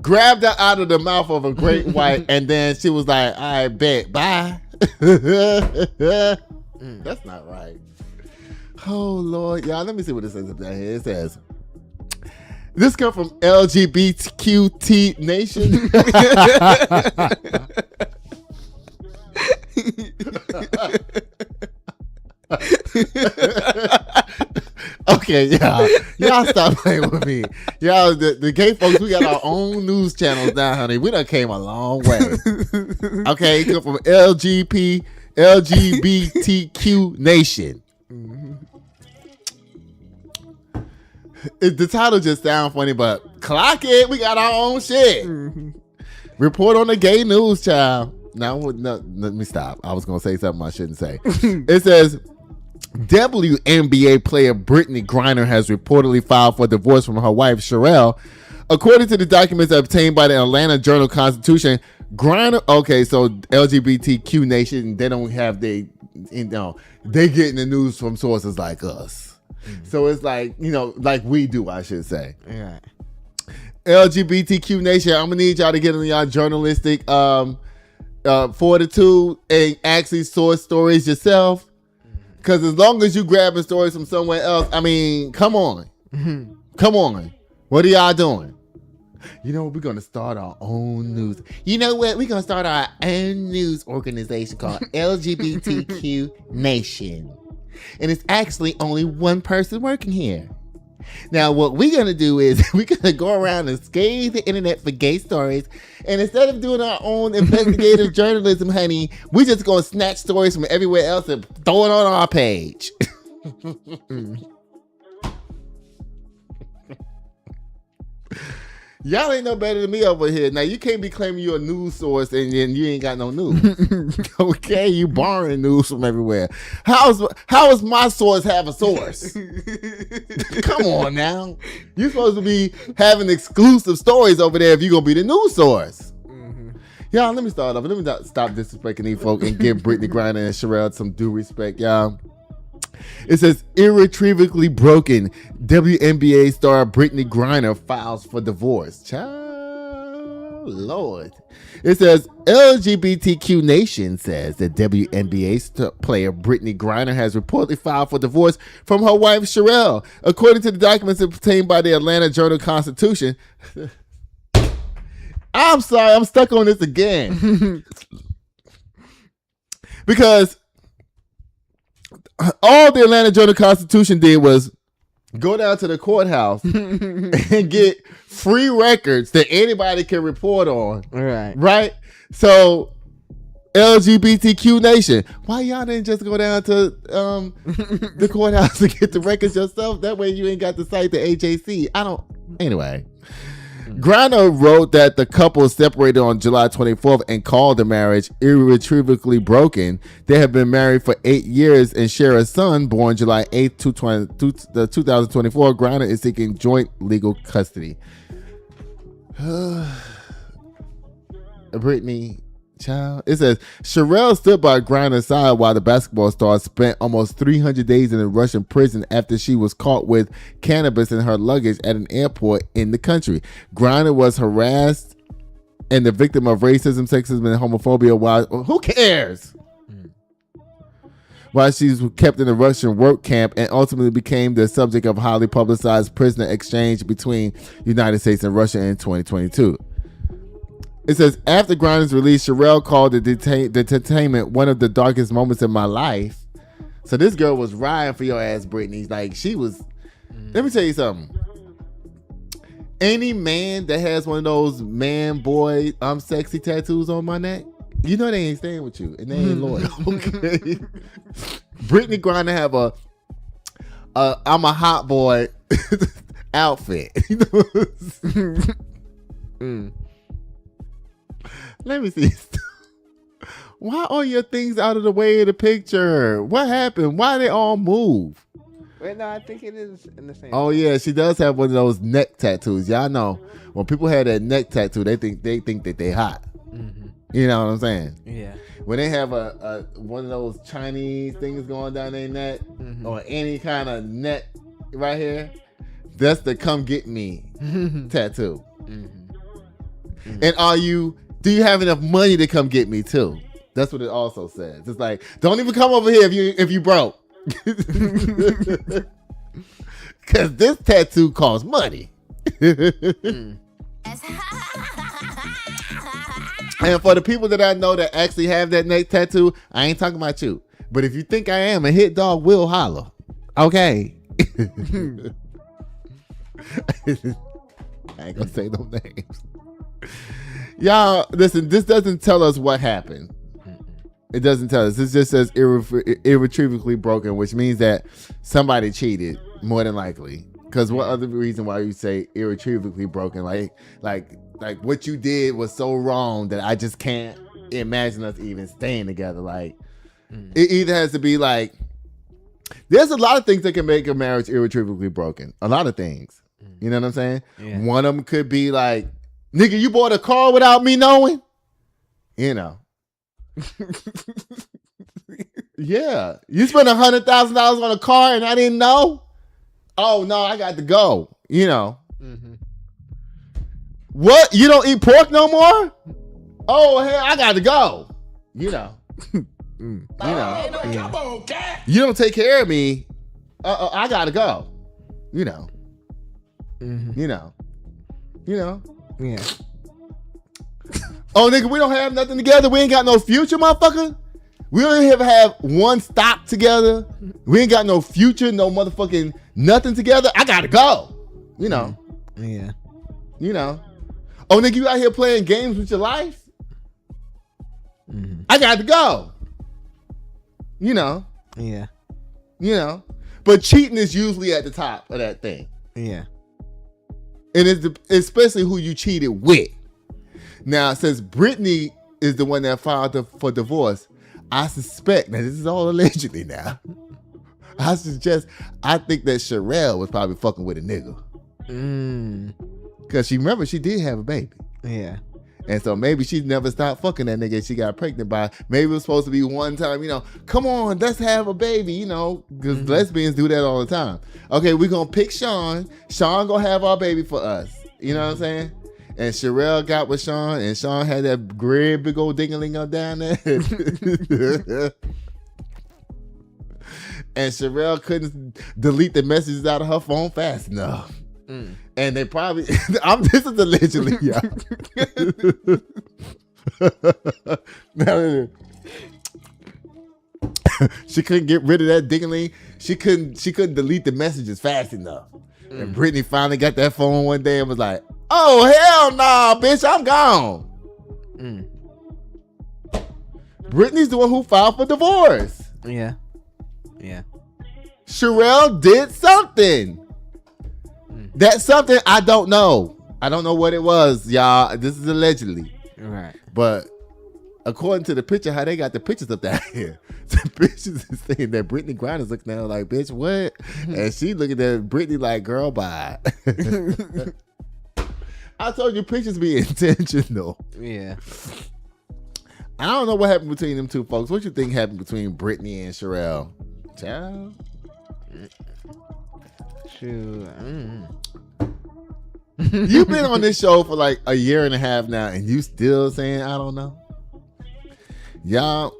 grabbed her out of the mouth of a great white, and then she was like, I bet, bye. That's not right. Oh, Lord. Y'all, let me see what it says up there. It says, this comes from LGBTQT Nation. Okay, y'all stop playing with me. Y'all, the gay folks, we got our own news channels now, honey. We done came a long way. Okay, it come from LGBTQ Nation. The title just sounds funny, but clock it. We got our own shit. Report on the gay news, child. Now, no, let me stop. I was going to say something I shouldn't say. It says, WNBA player Brittney Griner has reportedly filed for divorce from her wife, Cherelle. According to the documents obtained by the Atlanta Journal-Constitution, Griner, okay, so LGBTQ Nation, they don't have they getting the news from sources like us. So it's like, like we do, I should say. Yeah. LGBTQ Nation, I'm going to need y'all to get in y'all journalistic fortitude and actually source stories yourself. Because as long as you grabbing stories from somewhere else, I mean, come on. Come on. What are y'all doing? You know what? We're going to start our own news. You know what? We're going to start our own news organization called LGBTQ Nation. And it's actually only one person working here. Now, what we're going to do is we're going to go around and scale the internet for gay stories. And instead of doing our own investigative journalism, honey, we're just going to snatch stories from everywhere else and throw it on our page. Y'all ain't no better than me over here. Now, you can't be claiming you're a news source and then you ain't got no news. Okay? You borrowing news from everywhere. How is my source have a source? Come on now. You're supposed to be having exclusive stories over there if you're going to be the news source. Y'all, let me start off. Let me stop disrespecting these folk and give Brittney Griner and Cherelle some due respect, y'all. It says, irretrievably broken. WNBA star Brittney Griner files for divorce. Child, Lord. It says, LGBTQ Nation says that WNBA player Brittney Griner has reportedly filed for divorce from her wife, Cherelle. According to the documents obtained by the Atlanta Journal-Constitution. I'm sorry, I'm stuck on this again. Because all the Atlanta Journal-Constitution did was go down to the courthouse and get free records that anybody can report on. Right? So, LGBTQ Nation, why y'all didn't just go down to the courthouse to get the records yourself? That way you ain't got to cite the AJC. Anyway. Griner wrote that the couple separated on July 24th and called the marriage irretrievably broken. They have been married for 8 years and share a son born July 8th, 2024. Griner is seeking joint legal custody. Brittney, child. It says, Cherelle stood by Griner's side while the basketball star spent almost 300 days in a Russian prison after she was caught with cannabis in her luggage at an airport in the country. Griner was harassed and the victim of racism, sexism, and homophobia while, who cares? While she was kept in a Russian work camp and ultimately became the subject of highly publicized prisoner exchange between the United States and Russia in 2022. It says, after Griner's release, Cherelle called the detainment one of the darkest moments in my life. So this girl was riding for your ass, Brittney. Like, she was... Let me tell you something. Any man that has one of those man, boy, I'm sexy tattoos on my neck, you know they ain't staying with you. And they ain't loyal, okay? Brittney Griner have a I'm a hot boy outfit. Let me see. Why are your things out of the way of the picture? What happened? Why they all move? Wait, no, I think it is in the same. Oh yeah, she does have one of those neck tattoos. Y'all know when people have that neck tattoo, they think that they hot. Mm-hmm. You know what I'm saying? Yeah. When they have a one of those Chinese things going down their neck, or any kind of neck right here, that's the "come get me" tattoo. And do you have enough money to come get me too? That's what it also says. It's like, don't even come over here if you broke. Cause this tattoo costs money. And for the people that I know that actually have that neck tattoo, I ain't talking about you. But if you think I am, a hit dog will holler. Okay. I ain't gonna say no names. Y'all, listen, this doesn't tell us what happened. It doesn't tell us. This just says irretrievably broken, which means that somebody cheated, more than likely. Because what other reason why you say irretrievably broken? Like what you did was so wrong that I just can't imagine us even staying together. Like, it either has to be like, there's a lot of things that can make a marriage irretrievably broken. A lot of things. You know what I'm saying? Yeah. One of them could be like, nigga, you bought a car without me knowing? You know. Yeah. You spent $100,000 on a car and I didn't know? Oh, no, I got to go. You know. What? You don't eat pork no more? Oh, hell, I got to go. You know. You know. Come on, cat. You don't take care of me. I got to go. You know. You know. Yeah. Oh, nigga, we don't have nothing together. We ain't got no future, motherfucker. We don't even have one stock together. We ain't got no future, no motherfucking nothing together. I gotta go. You know. Yeah. You know. Oh, nigga, you out here playing games with your life? I got to go. You know. Yeah. You know. But cheating is usually at the top of that thing. Yeah. And it's especially who you cheated with. Now, since Brittney is the one that filed for divorce, I suspect, now this is all allegedly now, I think that Cherelle was probably fucking with a nigga. Because she did have a baby. Yeah. And so maybe she never stopped fucking that nigga she got pregnant by. Maybe it was supposed to be one time, you know, come on, let's have a baby, you know, because lesbians do that all the time. Okay, we're going to pick Sean. Sean going to have our baby for us. You know what I'm saying? And Cherelle got with Sean, and Sean had that great big old ding-a-ling up down there. And Cherelle couldn't delete the messages out of her phone fast enough. And they probably, this is allegedly, yeah. She couldn't get rid of that ding-a-ling. She couldn't delete the messages fast enough. And Brittney finally got that phone one day and was like, oh, hell no, bitch, I'm gone. Brittney's the one who filed for divorce. Yeah. Yeah. Cherelle did something. That's something I don't know. I don't know what it was, y'all. This is allegedly. Right. But according to the picture, how they got the pictures up there here, the pictures is saying that Brittney Griner's looking at her like, bitch, what? And she looking at Brittney like, girl, bye. I told you pictures be intentional. Yeah. I don't know what happened between them two folks. What you think happened between Brittney and Cherelle? Child? Shoot. You've been on this show for like a year and a half now, and you still saying I don't know? Y'all,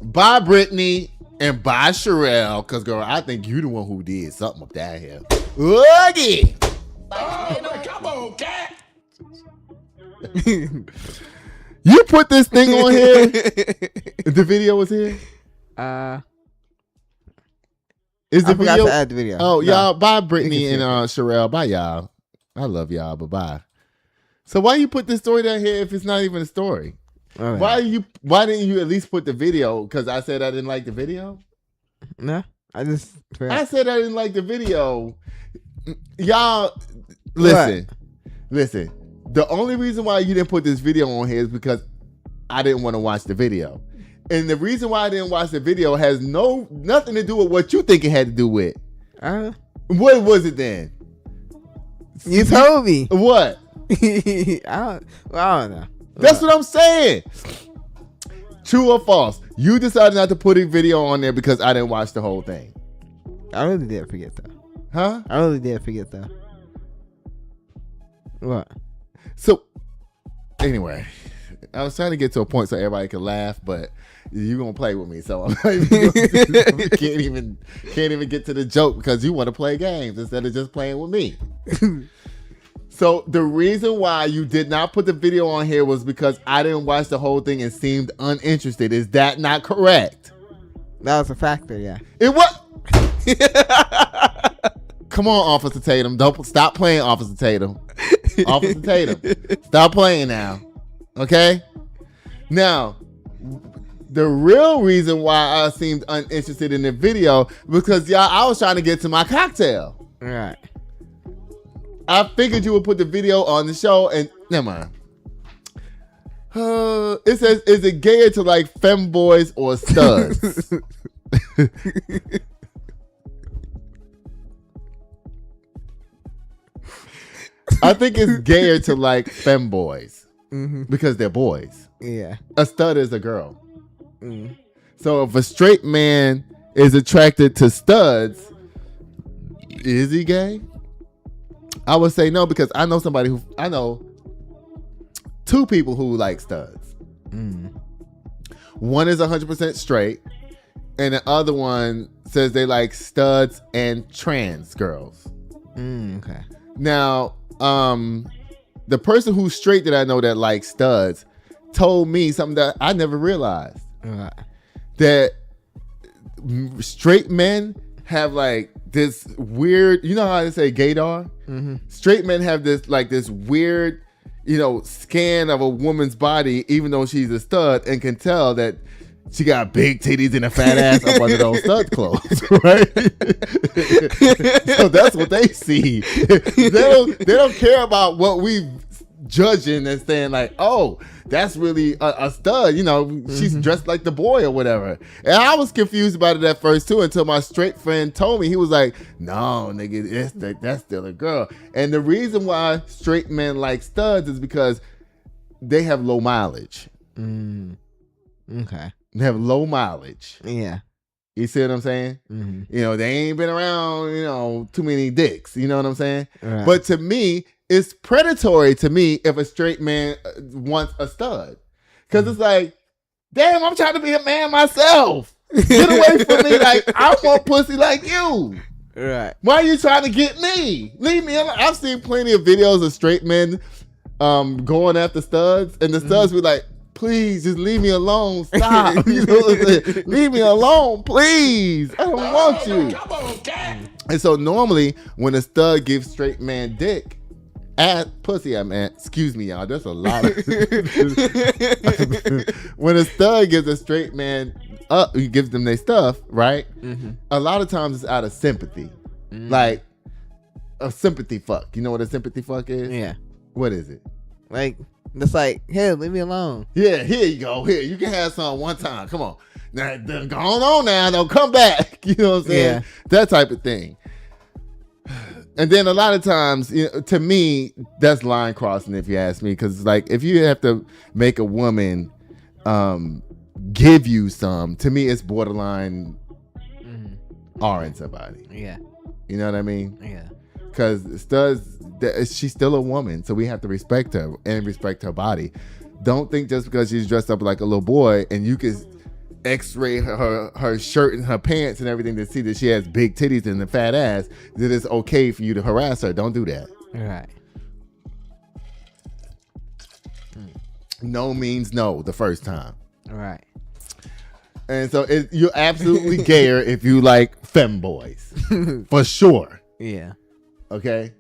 bye Brittney and bye Cherelle, because girl, I think you the one who did something up there here. Oogie! Come on, cat. You put this thing on here? The video was here? Is the I forgot video? to add the video. Oh, No. y'all, bye Brittney and Cherelle. Bye, y'all. I love y'all, but bye. So why you put this story down here if it's not even a story? Okay. Why didn't you at least put the video? Because I said I didn't like the video? No, I just. I said I didn't like the video. Y'all, listen. The only reason why you didn't put this video on here is because I didn't want to watch the video. And the reason why I didn't watch the video has nothing to do with what you think it had to do with. What was it then? You told me. What? I don't know. That's what I'm saying. True or false? You decided not to put a video on there because I didn't watch the whole thing. I really did forget though. Huh? I really did forget though. What? So, anyway, I was trying to get to a point so everybody could laugh, but you gonna play with me, so I'm like, can't even get to the joke because you want to play games instead of just playing with me. So the reason why you did not put the video on here was because I didn't watch the whole thing and seemed uninterested. Is that not correct? That was a factor, yeah. It was. Come on, Officer Tatum. Don't stop playing, Officer Tatum. Officer Tatum, stop playing now. Okay? Now, the real reason why I seemed uninterested in the video because I was trying to get to my cocktail. Right. I figured you would put the video on the show and never mind. It says, is it gayer to like femboys or studs? I think it's gayer to like femboys because they're boys. Yeah. A stud is a girl. So if a straight man is attracted to studs, is he gay? I would say no because I know two people who like studs. One is 100% straight, and the other one says they like studs and trans girls. Okay. Now, the person who's straight that I know that likes studs told me something that I never realized. That straight men have like this weird, you know how they say gaydar? Straight men have this weird, scan of a woman's body, even though she's a stud, and can tell that she got big titties and a fat ass up under those stud clothes, right? So that's what they see. They don't care about what we judging and saying like, oh, that's really a stud. She's dressed like the boy or whatever. And I was confused about it at first too until my straight friend told me. He was like, no, nigga, that's still a girl. And the reason why straight men like studs is because they have low mileage. Okay. They have low mileage. Yeah. You see what I'm saying? They ain't been around, too many dicks. You know what I'm saying? Right. But to me, it's predatory to me if a straight man wants a stud. Because it's like, damn, I'm trying to be a man myself. Get away from me. Like, I want pussy like you. Right. Why are you trying to get me? Leave me alone. I've seen plenty of videos of straight men going after studs. And the studs be like, please, just leave me alone. Stop. You know what I'm saying? Leave me alone, please. I don't want you. Come on, Dad. And so normally when a stud gives straight man dick, pussy, excuse me, y'all. There's a lot of when a stud gives a straight man he gives them their stuff, right? A lot of times it's out of sympathy. Like a sympathy fuck. You know what a sympathy fuck is? Yeah. What is it? Like, it's like, hey, leave me alone. Yeah, here you go. Here, you can have some one time. Come on. Now, go on now. Don't come back. You know what I'm saying? Yeah. That type of thing. And then a lot of times, to me, that's line crossing, if you ask me. Because, like, if you have to make a woman give you some, to me, it's borderline R-ing somebody. Yeah. You know what I mean? Yeah. Because she's still a woman, so we have to respect her and respect her body. Don't think just because she's dressed up like a little boy and you can x-ray her shirt and her pants and everything to see that she has big titties and a fat ass, that it's okay for you to harass her. Don't do that. Right. No means no the first time. Right. And so you're absolutely gayer if you like femboys. For sure. Yeah. Okay?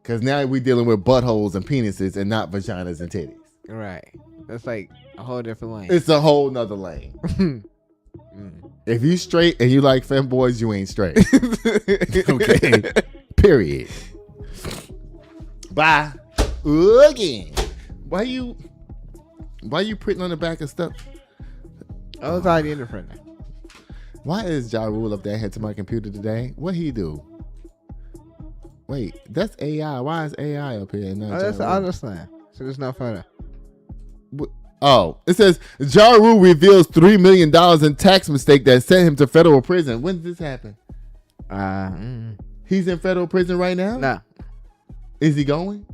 Because now we're dealing with buttholes and penises and not vaginas and titties. Right. That's like a whole different lane. It's a whole nother lane. If you straight and you like femboys, you ain't straight. Okay? Period. Bye. Again. Why you printing on the back of stuff? I was already in the front. Why is Ja Rule up there head to my computer today? What he do? Wait, that's AI. Why is AI up here? Oh, that's the other slam. So there's no photo. Oh, it says Ja Rule reveals $3 million in tax mistake that sent him to federal prison. When did this happen? He's in federal prison right now? No. Is he going?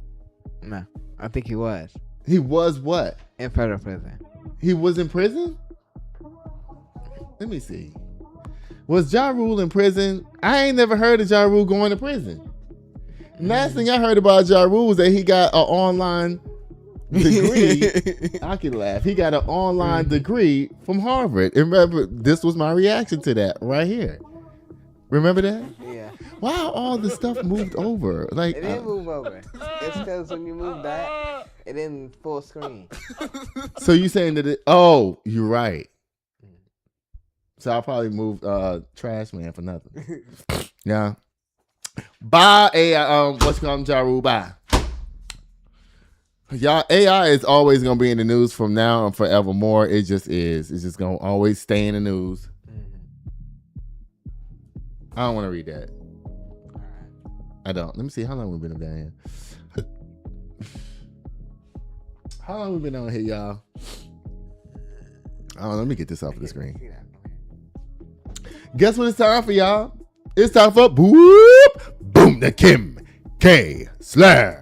No. I think he was. He was what? In federal prison. He was in prison? Let me see. Was Ja Rule in prison? I ain't never heard of Ja Rule going to prison. Last thing I heard about Ja Rule was that he got an online degree. I can laugh. He got an online degree from Harvard. And remember, this was my reaction to that right here. Remember that? Yeah. Wow, all the stuff moved over. Like It didn't move over. It's because when you move that, it didn't full screen. So you saying that oh, you're right. So I'll probably move Trash Man for nothing. Yeah. Bye, AI. What's called Ja Rule? Bye. Y'all, AI is always gonna be in the news from now and forevermore. It just is. It's just gonna always stay in the news. I don't want to read that. I don't. Let me see how long we've been down here. How long we been on here, y'all? Oh, let me get this off of the screen. Guess what it's time for, y'all? It's time for Boom the Kim K Slam.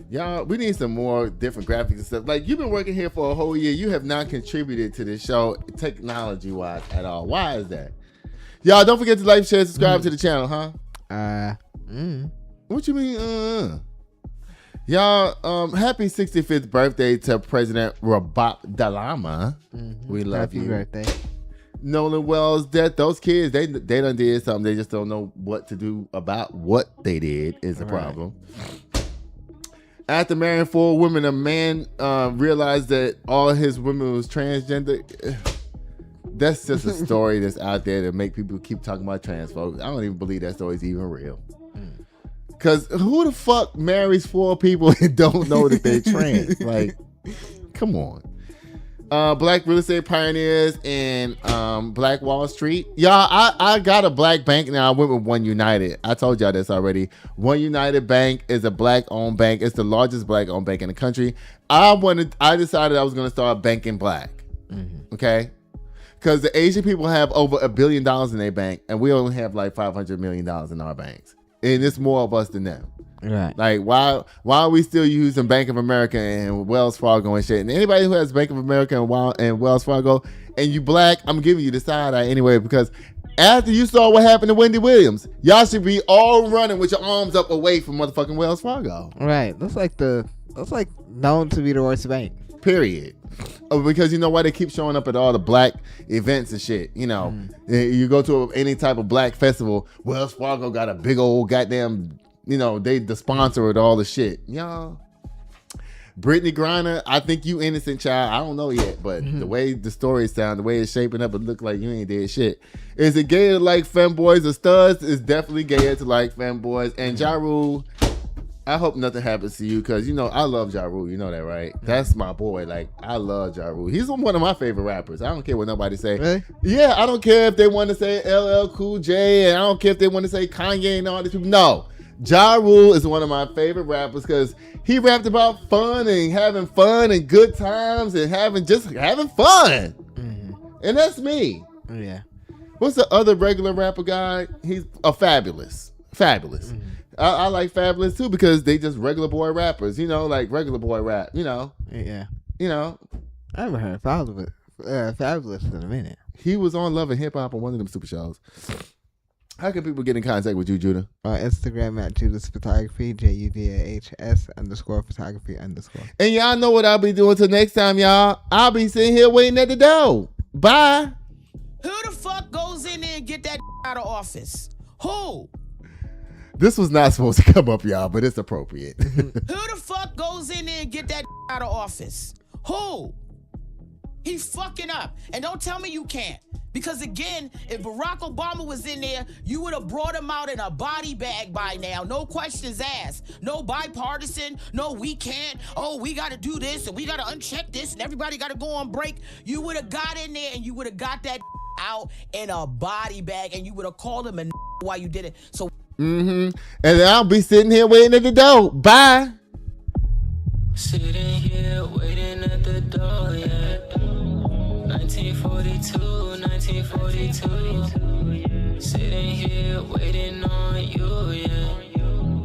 Y'all, we need some more different graphics and stuff. Like, you've been working here for a whole year. You have not contributed to this show technology-wise at all. Why is that? Y'all, don't forget to like, share, subscribe to the channel, huh? What you mean, Y'all, happy 65th birthday to President Rabab Dalama. We love you. Happy birthday. Nolan Wells' death, those kids, they done did something. They just don't know what to do about what they did is the problem. After marrying 4 women, a man realized that all his women was transgender. That's just a story that's out there to make people keep talking about trans folks. I don't even believe that story's even real. Because who the fuck marries 4 people and don't know that they're trans? Like, come on. Black real estate pioneers in Black Wall Street. Y'all, I got a black bank now. I went with One United. I told y'all this already. One United Bank is a black-owned bank. It's the largest black-owned bank in the country. I decided I was going to start banking black. Okay? Because the Asian people have over $1 billion in their bank, and we only have like $500 million in our banks. And it's more of us than them. Right. Like, why are we still using Bank of America and Wells Fargo and shit? And anybody who has Bank of America and Wells Fargo and you black, I'm giving you the side eye anyway, because after you saw what happened to Wendy Williams, y'all should be all running with your arms up away from motherfucking Wells Fargo. Right. That's like known to be the worst bank. Period. Because you know why they keep showing up at all the black events and shit. You know, you go to any type of black festival, Wells Fargo got a big old goddamn, you know, they the sponsor of all the shit. Y'all. Brittney Griner, I think you innocent, child. I don't know yet, but the way the story sound, the way it's shaping up, it look like you ain't did shit. Is it gay to like femboys or studs? It's definitely gayer to like femboys. And Ja Rule, I hope nothing happens to you, because you know I love Ja Rule. You know that, right? That's my boy. Like, I love Ja Rule. He's one of my favorite rappers. I don't care what nobody say. Really? Yeah, I don't care if they want to say LL Cool J, and I don't care if they want to say Kanye and all these people. No, Ja Rule is one of my favorite rappers because he rapped about fun and having fun and good times and having fun. And that's me. Yeah. What's the other regular rapper guy? He's a Fabulous. I like Fabulous too because they just regular boy rappers, you know, like regular boy rap, you know. Yeah. You know. I haven't heard Fabulous in a minute. He was on Love and Hip Hop on one of them super shows. How can people get in contact with you, Judah? On Instagram at Judah's Photography, JUDAHS_photography_. And y'all know what I'll be doing till next time, y'all. I'll be sitting here waiting at the door. Bye. Who the fuck goes in there and get that out of office? Who? This was not supposed to come up, y'all, but it's appropriate. Who the fuck goes in there and get that out of office? Who? He fucking up. And don't tell me you can't. Because again, if Barack Obama was in there, you would have brought him out in a body bag by now. No questions asked. No bipartisan. No, we can't. Oh, we got to do this and we got to uncheck this and everybody got to go on break. You would have got in there and you would have got that out in a body bag and you would have called him a while you did it. So. And then I'll be sitting here waiting at the door. Bye. Sitting here waiting at the door, yeah. 1942. Sitting here waiting on you, yeah.